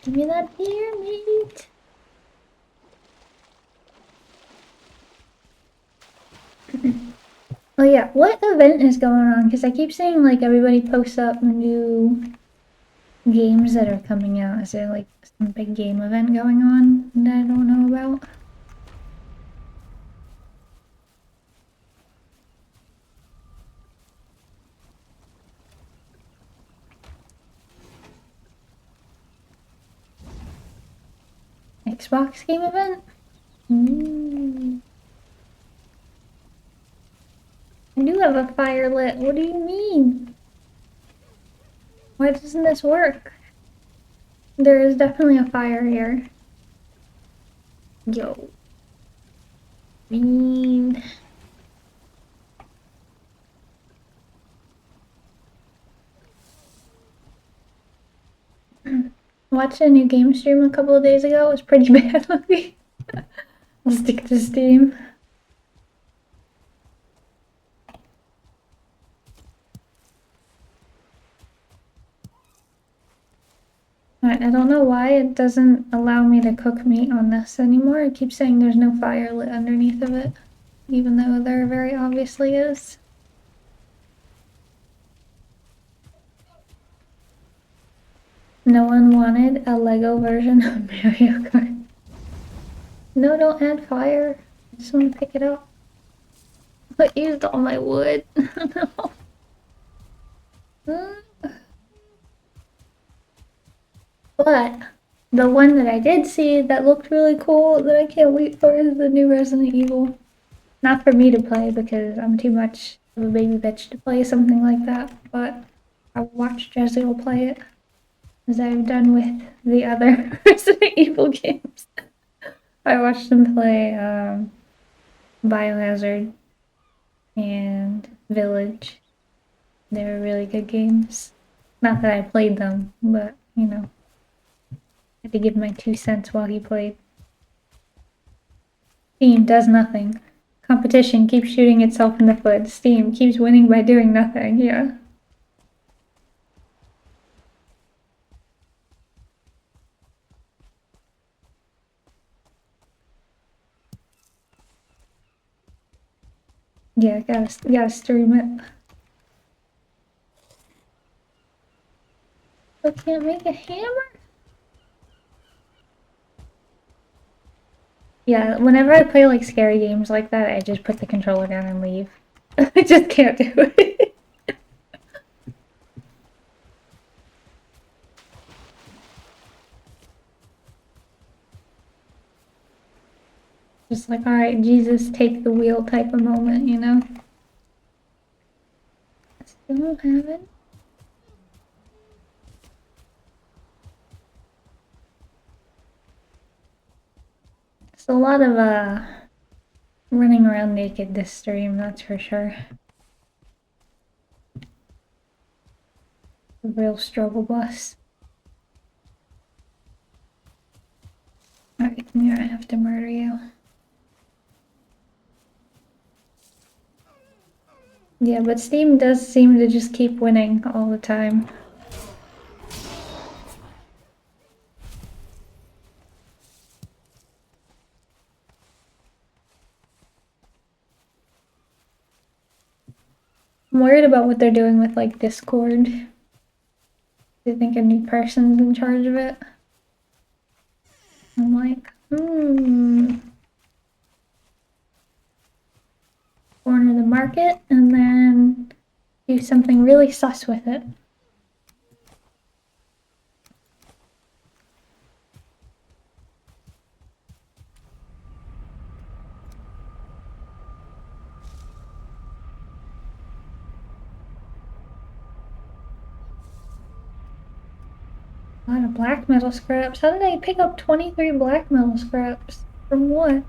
Give me that deer meat. Oh yeah, what event is going on? Because I keep seeing like everybody posts up new games that are coming out. Is there like some big game event going on that I don't know about? Xbox game event? I do have a fire lit. What do you mean? Why doesn't this work? There is definitely a fire here. Yo. Mean. Watched a new game stream a couple of days ago. It was pretty bad looking. I'll stick to Steam. I don't know why it doesn't allow me to cook meat on this anymore. It keeps saying there's no fire lit underneath of it, even though there very obviously is. No one wanted a Lego version of Mario Kart. No, don't add fire. I just want to pick it up. I used all my wood. No. But the one that I did see that looked really cool that I can't wait for is the new Resident Evil. Not for me to play because I'm too much of a baby bitch to play something like that, but I watched Jezreel play it as I've done with the other Resident Evil games. I watched him play Biohazard and Village. They were really good games. Not that I played them, but you know, I had to give my 2 cents while he played. Steam does nothing. Competition keeps shooting itself in the foot. Steam keeps winning by doing nothing. Yeah. Yeah, gotta stream it. I can't make a hammer? Yeah, whenever I play like scary games like that, I just put the controller down and leave. I just can't do it. Just like, alright, Jesus, take the wheel type of moment, you know? Still don't have it. It's a lot of, running around naked this stream, that's for sure. A real struggle bus. Alright, come here, I have to murder you. Yeah, but Steam does seem to just keep winning all the time. I'm worried about what they're doing with, like, Discord. Do you think a new person's in charge of it? I'm like, corner the market and then do something really sus with it. A lot of black metal scraps. How did I pick up 23 black metal scraps? From what?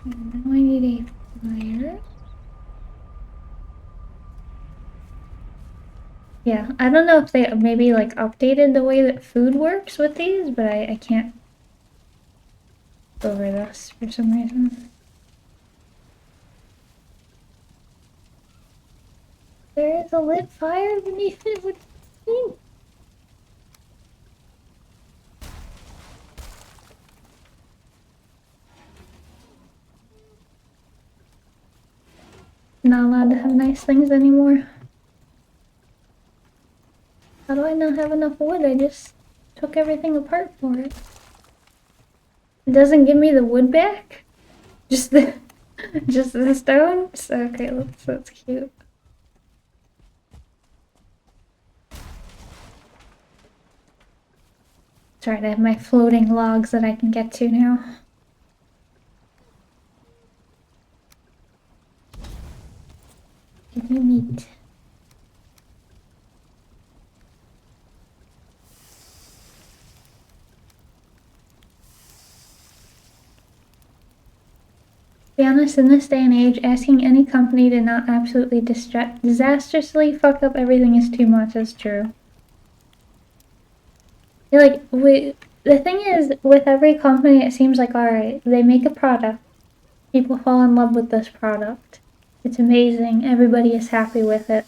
And now I need a fire. Yeah, I don't know if they maybe like updated the way that food works with these, but I can't go over this for some reason. There is a lit fire beneath it. What do you mean? Not allowed to have nice things anymore. How do I not have enough wood? I just took everything apart for it. It doesn't give me the wood back? Just the just the stones? Okay, that's cute. It's alright, I have my floating logs that I can get to now. Give me meat. To be honest, in this day and age, asking any company to not absolutely disastrously fuck up everything is too much, that's true. Like, the thing is, with every company, it seems like, alright, they make a product, people fall in love with this product, it's amazing, everybody is happy with it.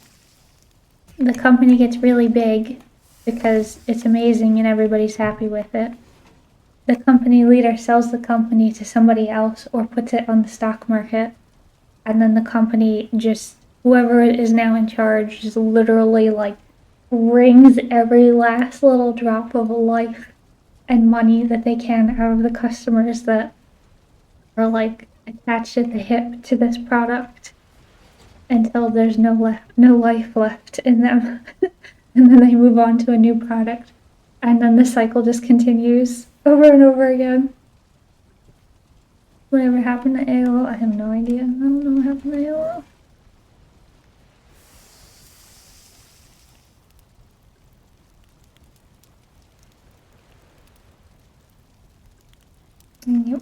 The company gets really big because it's amazing and everybody's happy with it. The company leader sells the company to somebody else or puts it on the stock market, and then the company just, whoever is now in charge, just literally like wrings every last little drop of life and money that they can out of the customers that are like attached at the hip to this product until there's no life left in them. And then they move on to a new product, and then the cycle just continues over and over again. Whatever happened to AOL? I have no idea. I don't know what happened to AOL. Yep.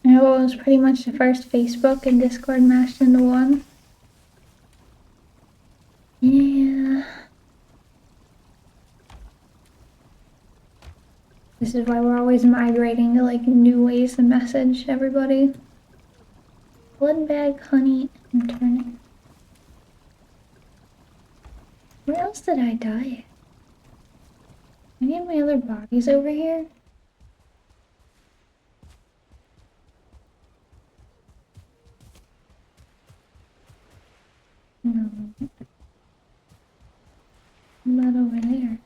AOL was pretty much the first Facebook and Discord mashed into one. Yeah. This is why we're always migrating to like new ways to message everybody. Blood bag, honey, and turnip. Where else did I die? Any of my other bodies over here? No. Not over there.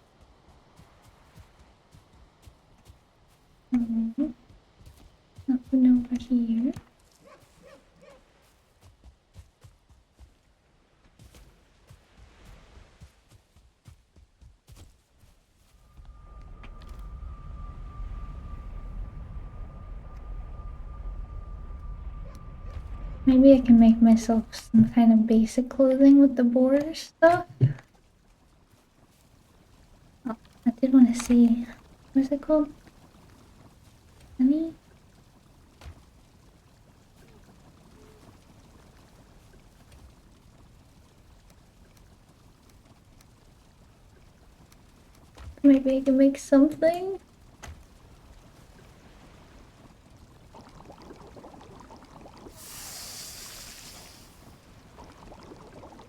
Maybe I can make myself some kind of basic clothing with the boar stuff. Oh, I did want to see. What's it called? Honey? Maybe I can make something.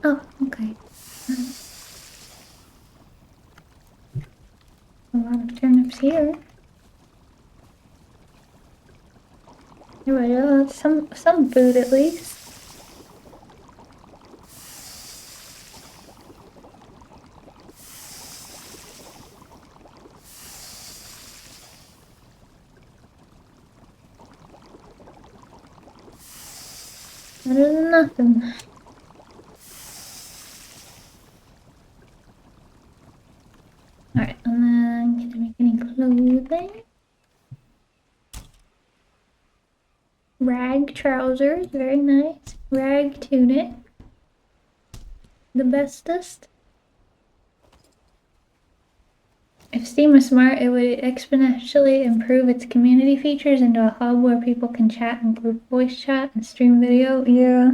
Oh, okay. A lot of turnips here. There we go. Some food at least. Better than nothing. Alright, and then can I make any clothing? Rag trousers, very nice. Rag tunic. The bestest. If Steam was smart, it would exponentially improve its community features into a hub where people can chat and group voice chat and stream video. Yeah.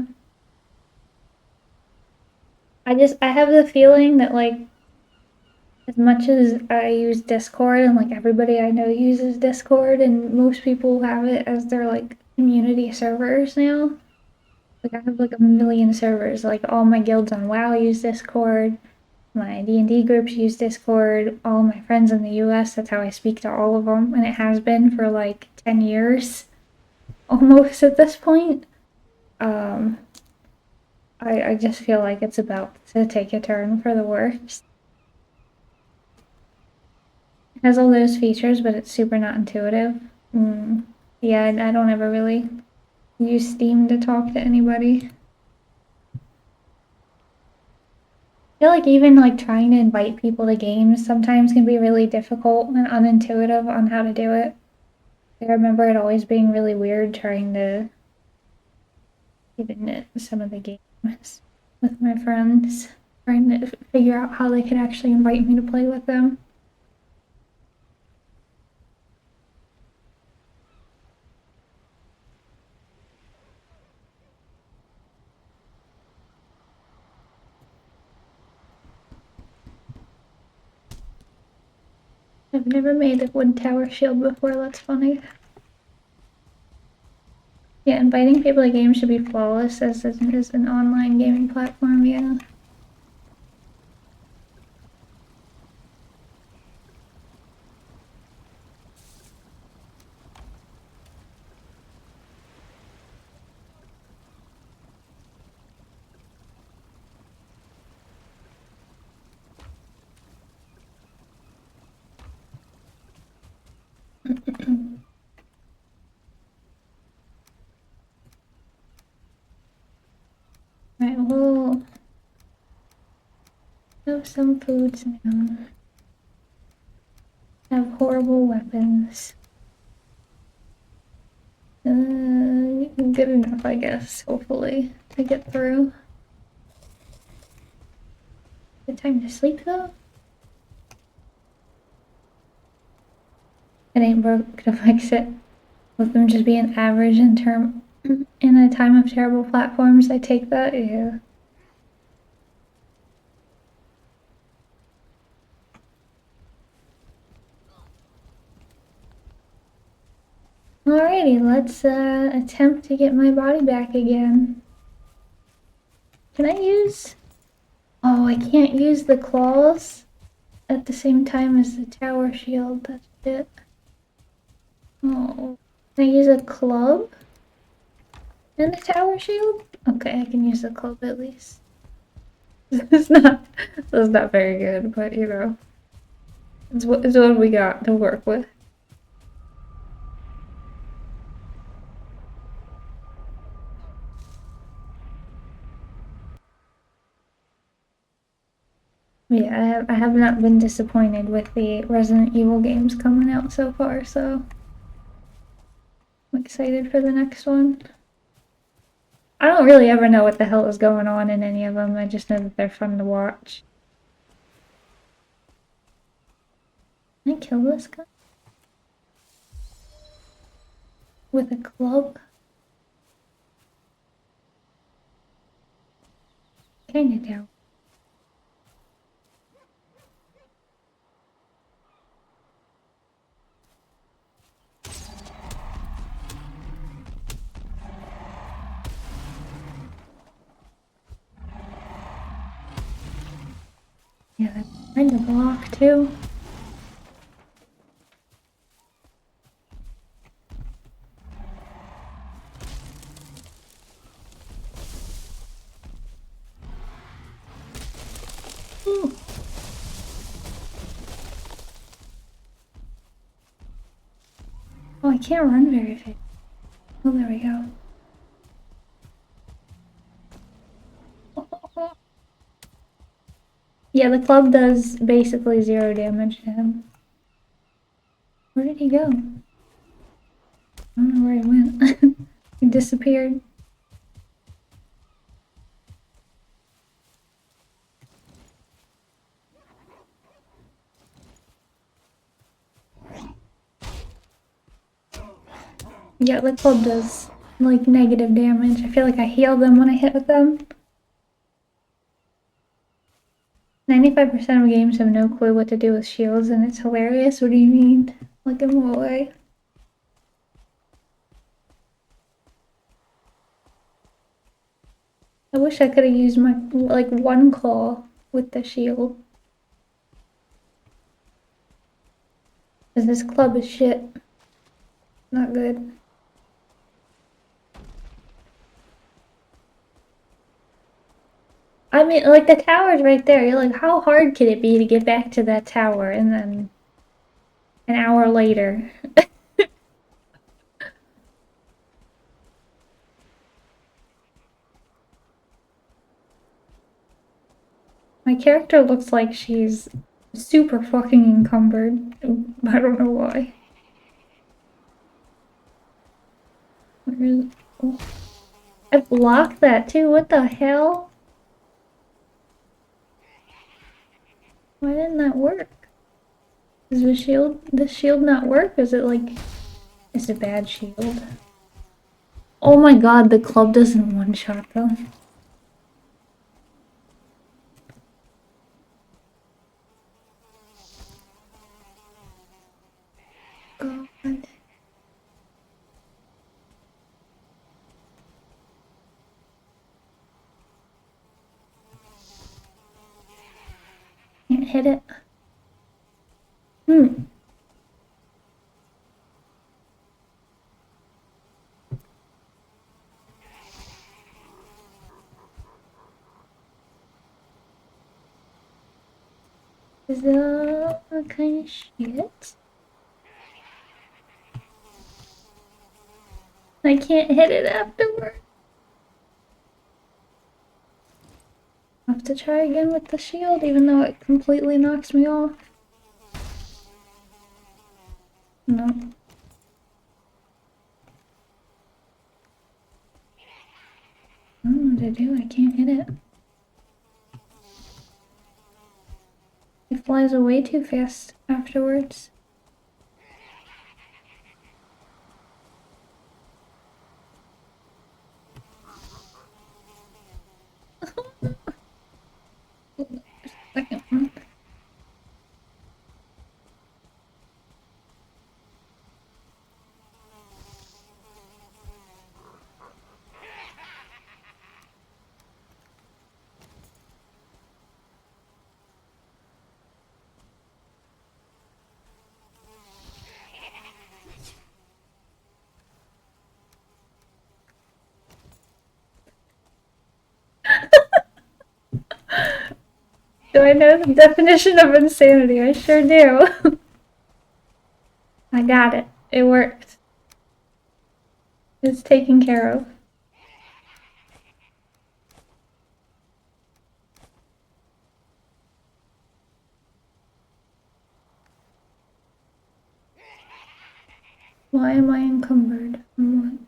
I have the feeling that, like, as much as I use Discord and, like, everybody I know uses Discord and most people have it as their, like, community servers now. Like, I have, like, a million servers. Like, all my guilds on WoW use Discord. My D&D groups use Discord. All my friends in the US, that's how I speak to all of them. And it has been for, like, 10 years. Almost at this point. I just feel like it's about to take a turn for the worse. It has all those features, but it's super not intuitive. Yeah, I don't ever really use Steam to talk to anybody. I feel like even like trying to invite people to games sometimes can be really difficult and unintuitive on how to do it. I remember it always being really weird trying to get into some of the games with my friends, trying to figure out how they could actually invite me to play with them. I've never made a wood tower shield before, that's funny. Yeah, inviting people to games should be flawless as it is an online gaming platform, yeah. Alright, we'll have some foods now. Have horrible weapons. Good enough, I guess, hopefully, to get through. Good time to sleep, though? It ain't broke to fix it. With them just being average in a time of terrible platforms, I take that, yeah. Alrighty, let's attempt to get my body back again. Can I use... Oh, I can't use the claws at the same time as the tower shield, that's it. Oh, can I use a club and the tower shield? Okay, I can use the club at least. It's not very good, but you know, it's what we got to work with. Yeah, I have not been disappointed with the Resident Evil games coming out so far, so I'm excited for the next one. I don't really ever know what the hell is going on in any of them. I just know that they're fun to watch. Can I kill this guy? With a club? Kinda doubt. Yeah, that's kinda block too. Ooh. Oh, I can't run very fast. Oh, there we go. Yeah, the club does basically 0 damage to him. Where did he go? I don't know where he went. He disappeared. Yeah, the club does like negative damage. I feel like I heal them when I hit with them. 95% of games have no clue what to do with shields, and it's hilarious. What do you mean? Like in what way? I wish I could have used my like one claw with the shield. Cause this club is shit. Not good. I mean, like the tower's right there. You're like, how hard could it be to get back to that tower? And then an hour later. My character looks like she's super fucking encumbered. I don't know why. Where is it? Oh. I blocked that too. What the hell? Why didn't that work? Does the shield not work? Is it like, it's a bad shield? Oh my god, the club doesn't one-shot though. God. Can't hit it. Hmm. Is that kind of shit? I can't hit it afterward. I'll have to try again with the shield, even though it completely knocks me off. No. I don't know what to do. I can't hit it. It flies away too fast afterwards. Second one. Do I know the definition of insanity? I sure do. I got it. It worked. It's taken care of. Why am I encumbered? From what?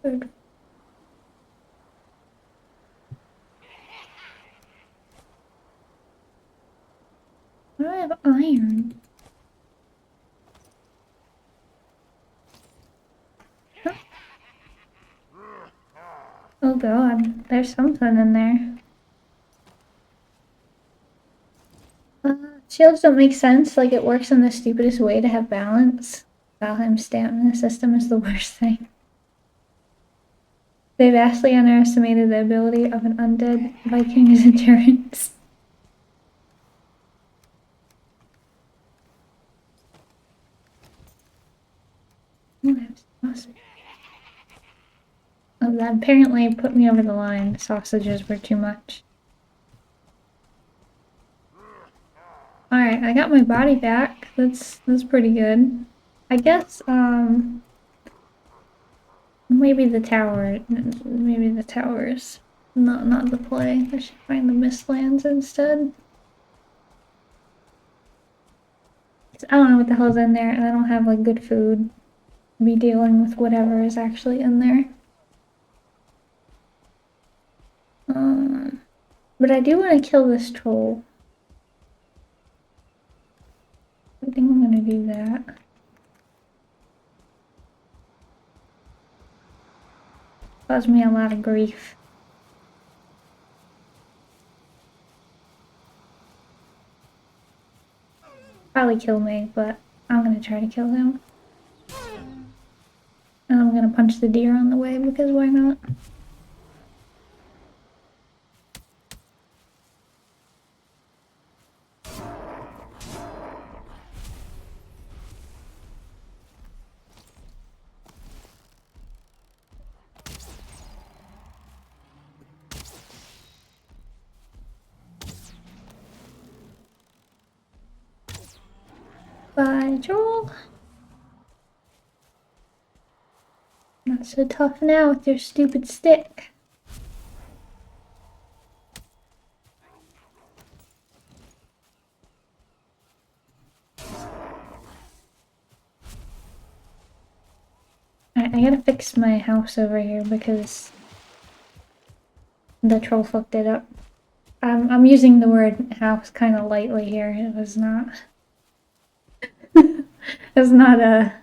Good. Why do I have iron? Huh? Oh god, there's something in there. Shields don't make sense, like it works in the stupidest way to have balance. Valheim's stamina system is the worst thing. They vastly underestimated the ability of an undead Viking's endurance. Oh, that's awesome. Oh, that apparently put me over the line. The sausages were too much. Alright, I got my body back. That's pretty good. I guess, maybe the tower, maybe the towers. Not the play. I should find the Mistlands instead. I don't know what the hell's in there, and I don't have like good food to be dealing with whatever is actually in there. But I do want to kill this troll. I think I'm gonna do that. Caused me a lot of grief. Probably kill me, but I'm gonna try to kill him. And I'm gonna punch the deer on the way because why not? Bye, troll. Not so tough now with your stupid stick. Alright, I gotta fix my house over here because the troll fucked it up. I'm using the word house kind of lightly here. It was not. It's not a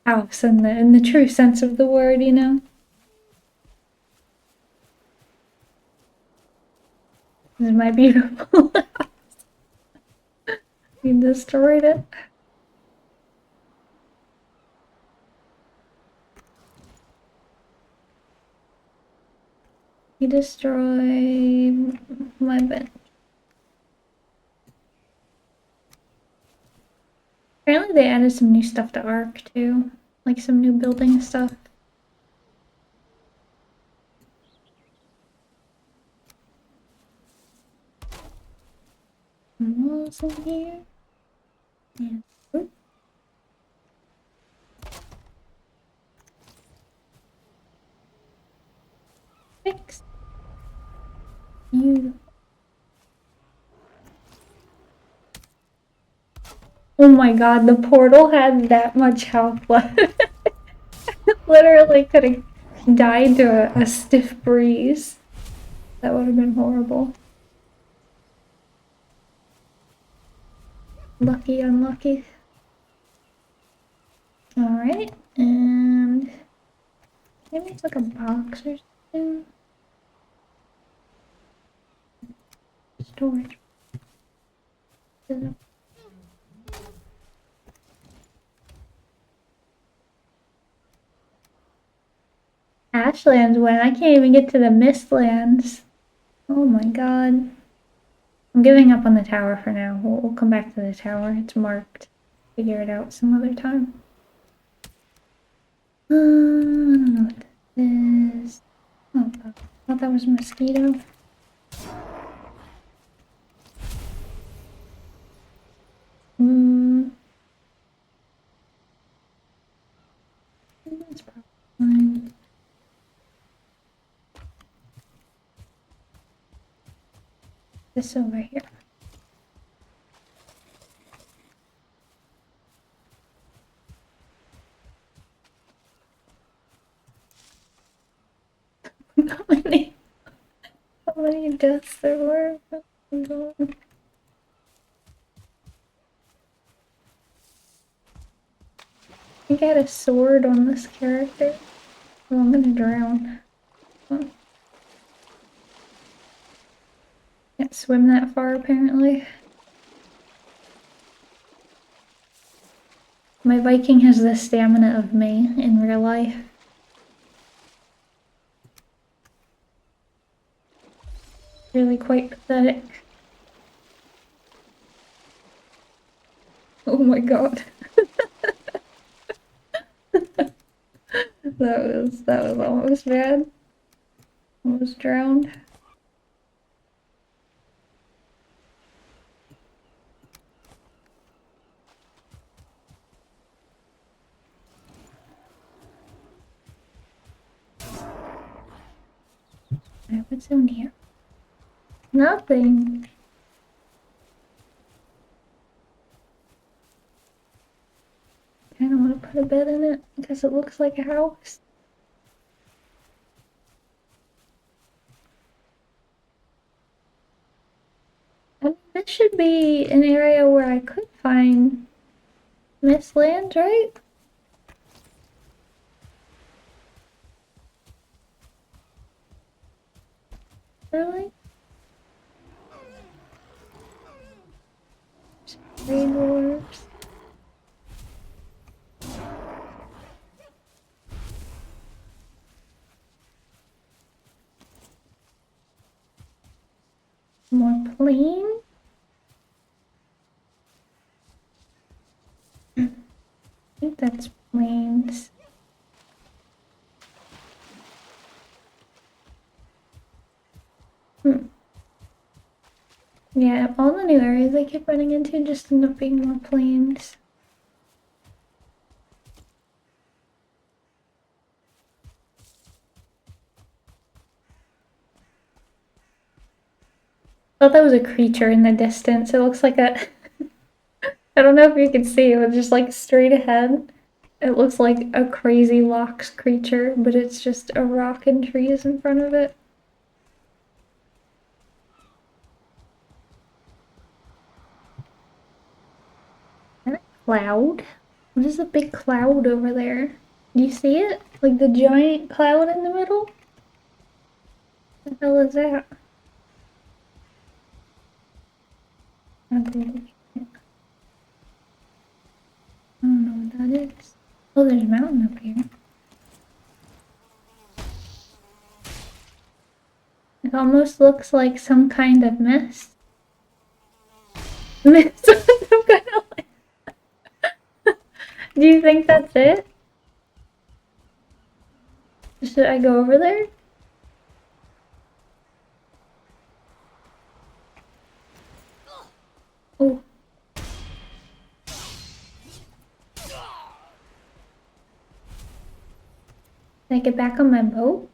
house in the true sense of the word, you know. This is my beautiful house. You destroyed it. You destroyed my bench. Apparently they added some new stuff to Ark too. Like some new building stuff. Walls in here. And oops. Fix. You. Oh my god, the portal had that much health left. Literally could have died to a stiff breeze. That would have been horrible. Lucky, unlucky. Alright, and maybe it's like a box or something. Storage. Ashlands when I can't even get to the Mistlands. Oh my god. I'm giving up on the tower for now. We'll come back to the tower. It's marked. Figure it out some other time. I don't know what this is. Oh, I thought that was a mosquito. That's probably fine. This over here. deaths there were. Oh God. I think I had a sword on this character. Oh, I'm gonna drown. Oh. Can't swim that far apparently. My Viking has the stamina of me in real life. Really quite pathetic. Oh my God. that was almost bad. Almost drowned. What's in here? Nothing. I don't want to put a bed in it because it looks like a house. I mean, this should be an area where I could find Mistlands, right? Really? Three dwarves. More plain. I think that's plains. Yeah, all the new areas I keep running into just end up being more plains. I thought that was a creature in the distance. It looks like a... I don't know if you can see, it was just like straight ahead. It looks like a crazy Lox creature, but it's just a rock and trees in front of it. And a cloud? What is the big cloud over there? Do you see it? Like the giant cloud in the middle? What the hell is that? I don't know what that is. Oh, there's a mountain up here. It almost looks like some kind of mist. Mist of some kind of... Do you think that's it? Should I go over there? Oh. Did I get back on my boat?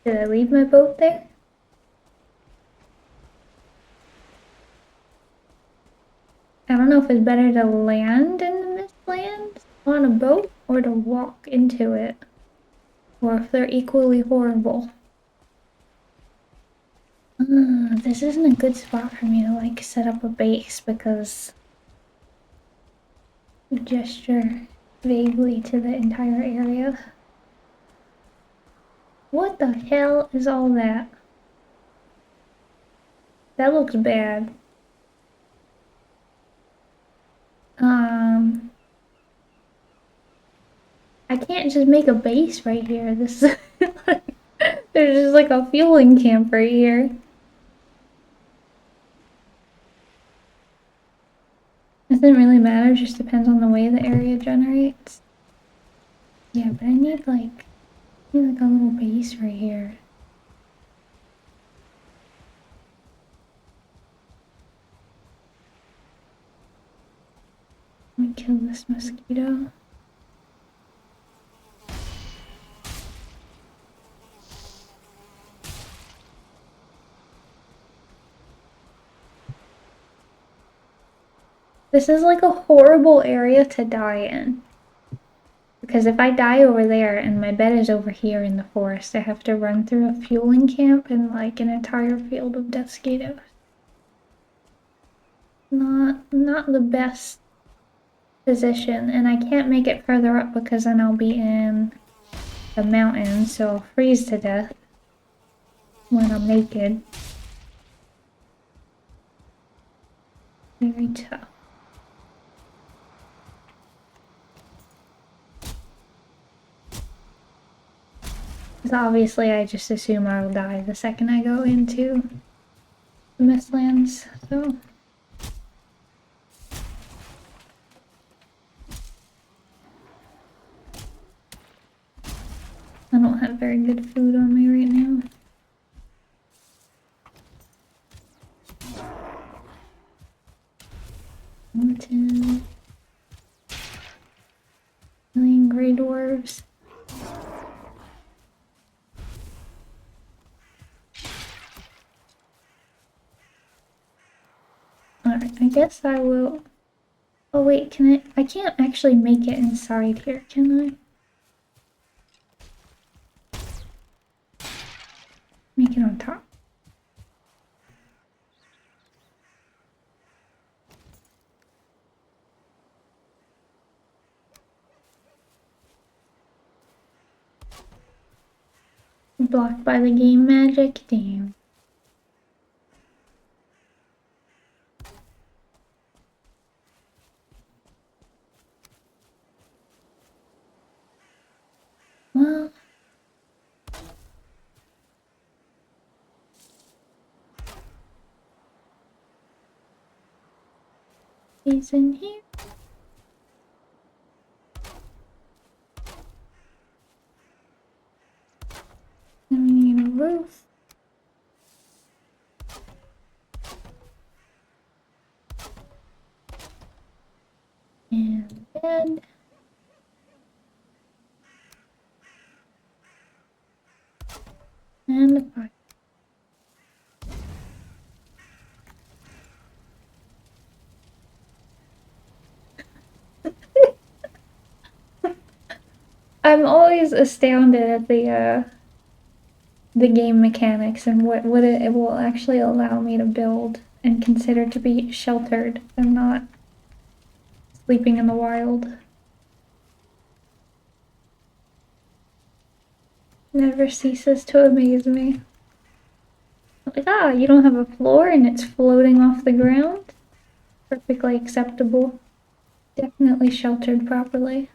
Did I leave my boat there? I don't know if it's better to land in the Mistlands on a boat or to walk into it. Or if they're equally horrible. This isn't a good spot for me to like set up a base because I gesture vaguely to the entire area. What the hell is all that? That looks bad. I can't just make a base right here. This is there's just like a fueling camp right here. Doesn't really matter, just depends on the way the area generates. Yeah, but I need like a little base right here. Let me kill this mosquito. This is like a horrible area to die in. Because if I die over there and my bed is over here in the forest, I have to run through a fueling camp and like an entire field of death mosquitoes. Not the best position, and I can't make it further up because then I'll be in the mountains, so I'll freeze to death when I'm naked. Very tough. Because obviously I just assume I will die the second I go into the Mistlands, so... I don't have very good food on me right now. Mountain. Million grey dwarves. Alright, I guess I will... Oh wait, I can't actually make it inside here, can I? Make it on top. Blocked by the game magic? Damn. Well... He's in here. Then we need a roof. And bed. And a fire. I'm always astounded at the game mechanics and what it will actually allow me to build and consider to be sheltered and not sleeping in the wild. Never ceases to amaze me. Like, you don't have a floor and it's floating off the ground? Perfectly acceptable. Definitely sheltered properly.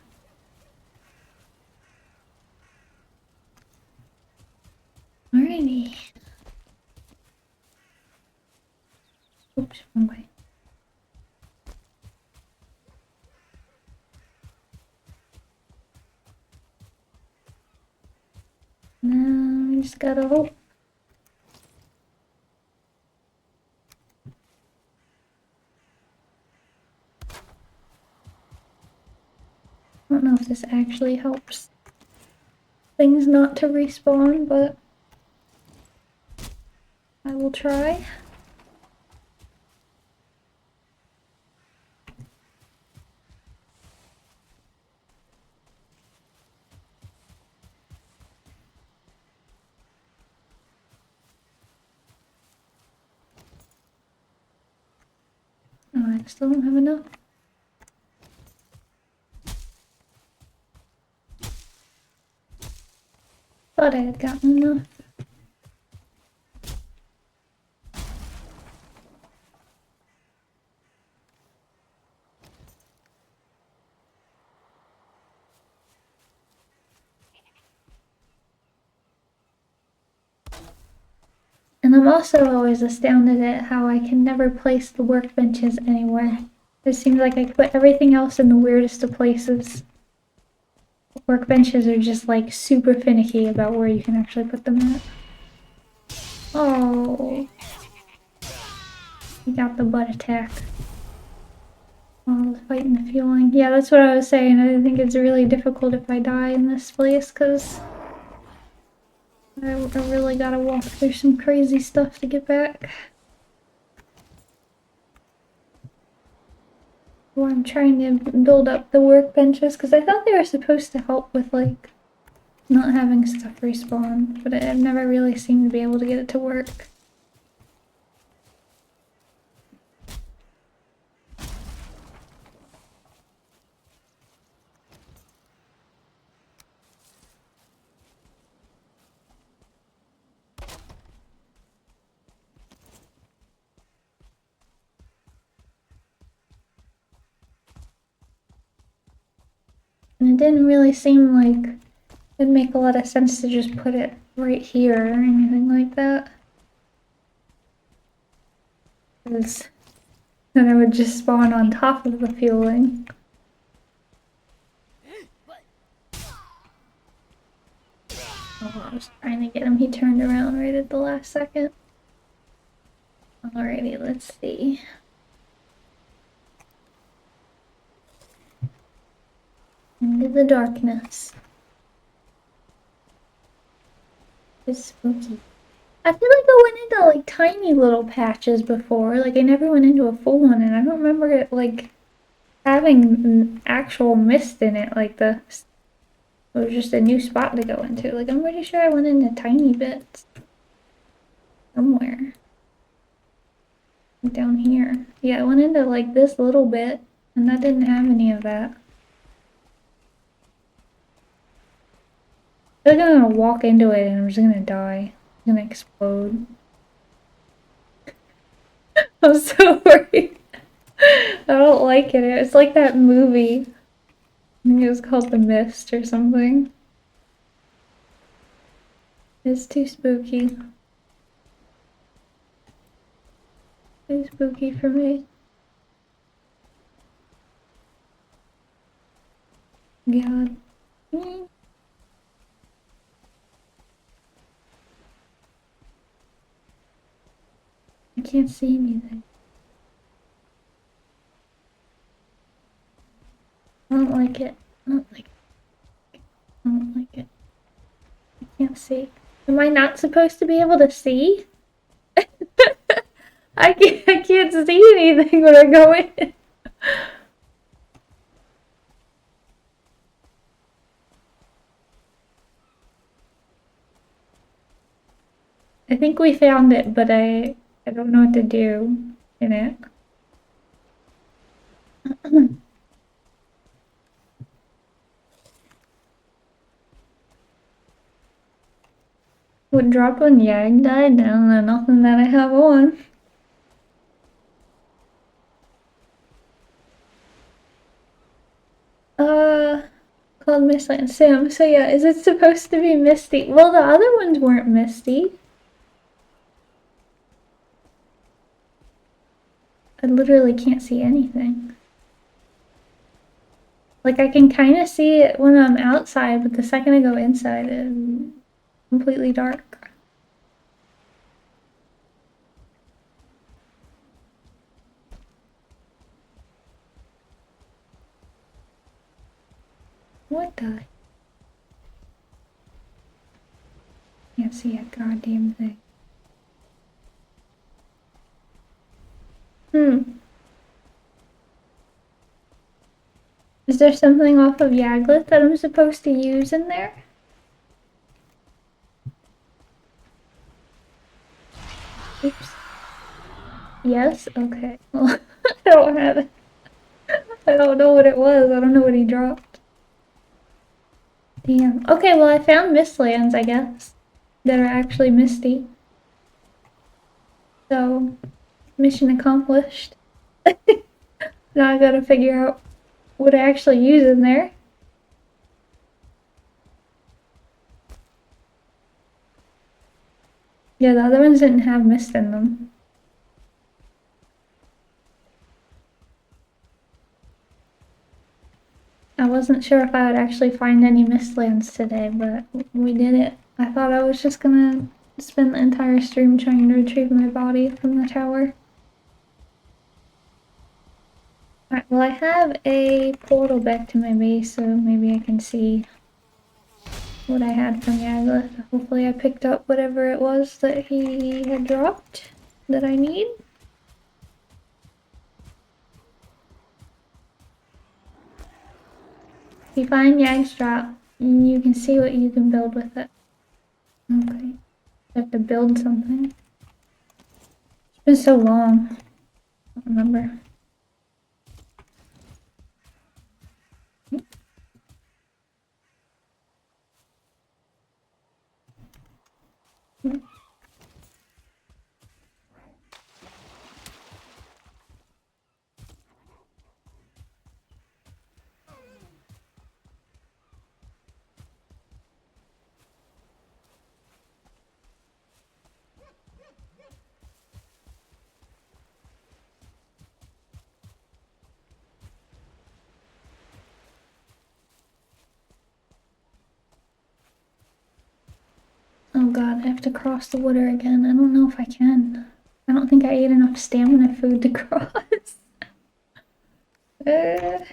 Alrighty. Oops, wrong way. Now we just gotta hope. I don't know if this actually helps things not to respawn, but I will try. Oh, I still don't have enough. Thought I had gotten enough. And I'm also always astounded at how I can never place the workbenches anywhere. It seems like I put everything else in the weirdest of places. Workbenches are just like super finicky about where you can actually put them at. Oh. You got the butt attack. Oh, the fight and the fueling. Yeah, that's what I was saying. I think it's really difficult if I die in this place, because I really gotta walk through some crazy stuff to get back. Well, I'm trying to build up the workbenches because I thought they were supposed to help with like not having stuff respawn, but I've never really seemed to be able to get it to work. And it didn't really seem like it'd make a lot of sense to just put it right here or anything like that. Because then it would just spawn on top of the fueling. Oh, I was trying to get him. He turned around right at the last second. Alrighty, let's see. Into the darkness. It's spooky. I feel like I went into like tiny little patches before. Like I never went into a full one, and I don't remember it like having actual mist in it. Like it was just a new spot to go into. Like I'm pretty sure I went into tiny bits somewhere down here. Yeah, I went into like this little bit, and that didn't have any of that. I feel like I'm gonna walk into it and I'm just gonna die. It's gonna explode. I'm so worried. I don't like it. It's like that movie. I think it was called The Mist or something. It's too spooky. Too spooky for me. God. I can't see anything. I don't like it. I don't like it. I don't like it. I can't see. Am I not supposed to be able to see? I can't see anything when I go in. I think we found it, but I don't know what to do in it. What dropped on? Yeah, I died. I don't know nothing that I have on. Called Mistlands Sim. So yeah, is it supposed to be misty? Well, the other ones weren't misty. I literally can't see anything. Like I can kind of see it when I'm outside, but the second I go inside, it's completely dark. What the? Can't see a goddamn thing. Is there something off of Yaglet that I'm supposed to use in there? Oops. Yes? Okay. Well, I don't have it. I don't know what it was. I don't know what he dropped. Damn. Okay, well I found Mistlands, I guess. That are actually misty. So, mission accomplished. Now I gotta figure out what I actually use in there. Yeah, the other ones didn't have mist in them. I wasn't sure if I would actually find any Mistlands today, but we did it. I thought I was just gonna spend the entire stream trying to retrieve my body from the tower. Alright, well I have a portal back to my base, so maybe I can see what I had from Yagla. Hopefully I picked up whatever it was that he had dropped that I need. If you find Yag's drop, you can see what you can build with it. Okay. You have to build something. It's been so long. I don't remember. Oh god, I have to cross the water again. I don't know if I can. I don't think I ate enough stamina food to cross. uh...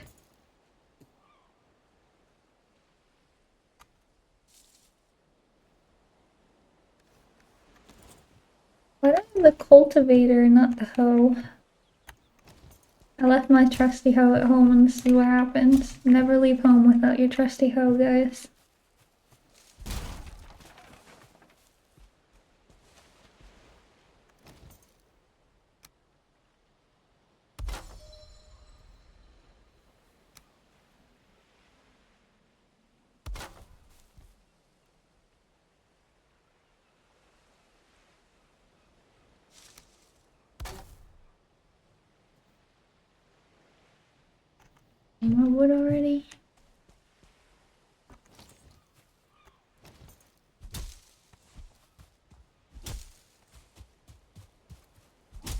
Why do I have the cultivator, not the hoe? I left my trusty hoe at home and this is what happens. Never leave home without your trusty hoe, guys. Any more wood already?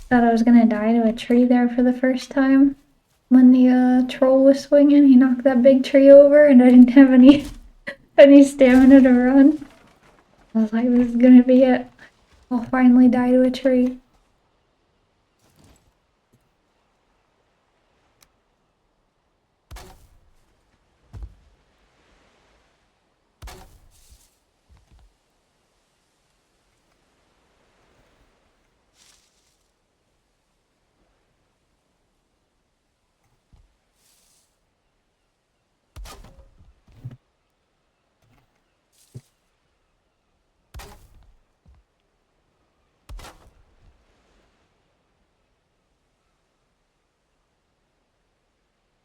Thought I was gonna die to a tree there for the first time. When the troll was swinging, he knocked that big tree over and I didn't have any stamina to run. I was like, this is gonna be it. I'll finally die to a tree.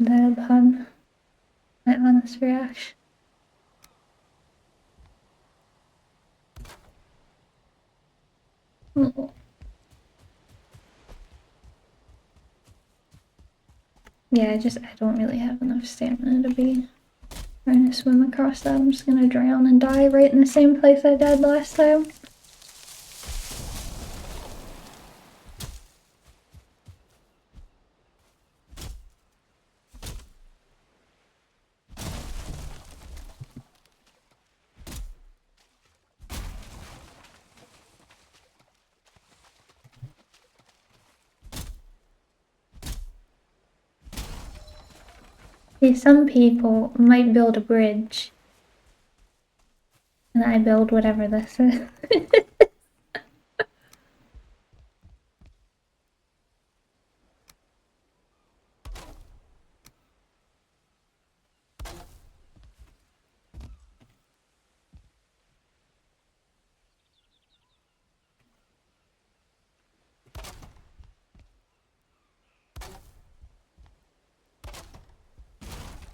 That pun. My honest reaction. Oh. Yeah, I don't really have enough stamina to be trying to swim across that. I'm just gonna drown and die right in the same place I died last time. See, some people might build a bridge. And I build whatever this is.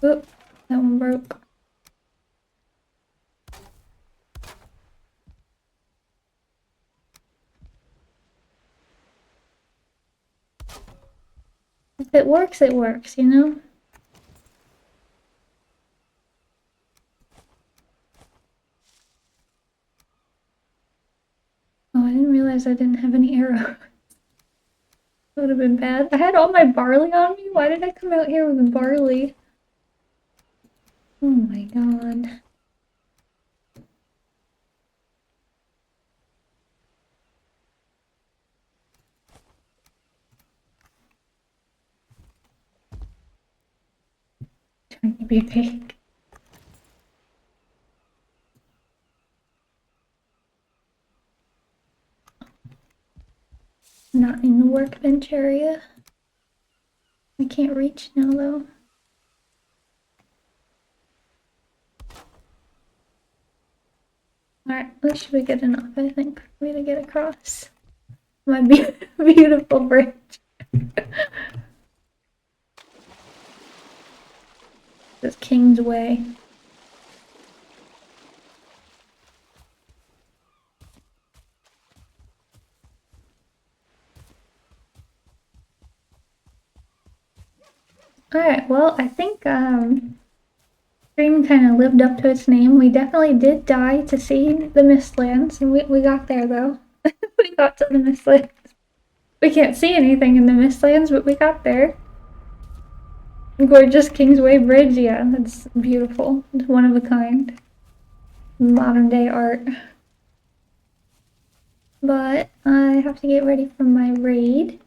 Oop, that one broke. If it works, you know? Oh, I didn't realize I didn't have any arrows. That would have been bad. I had all my barley on me? Why did I come out here with barley? Oh my god. Trying to be big. Not in the workbench area. I can't reach now though. Alright, this should be good enough, I think, for me to get across my beautiful bridge. This King's Way. Alright, well, I think, stream kind of lived up to its name. We definitely did die to see the Mistlands, and we got there, though. We got to the Mistlands. We can't see anything in the Mistlands, but we got there. Gorgeous Kingsway Bridge, yeah, that's beautiful. It's one of a kind. Modern day art. But I have to get ready for my raid.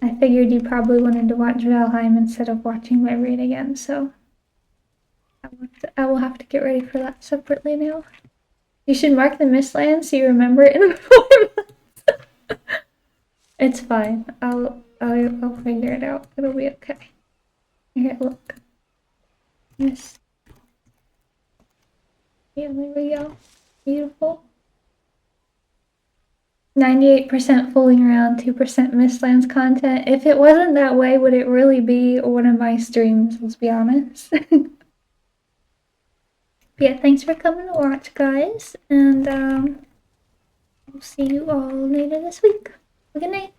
I figured you probably wanted to watch Valheim instead of watching my raid again, so I will have to get ready for that separately now. You should mark the Mistlands so you remember it in 4 months. It's fine. I'll figure it out. It'll be okay. Here, look. Yes. Yeah, there we go. Beautiful. 98% fooling around, 2% Mistlands content. If it wasn't that way, would it really be one of my streams, let's be honest. Yeah, thanks for coming to watch, guys, and I'll see you all later this week. Good night.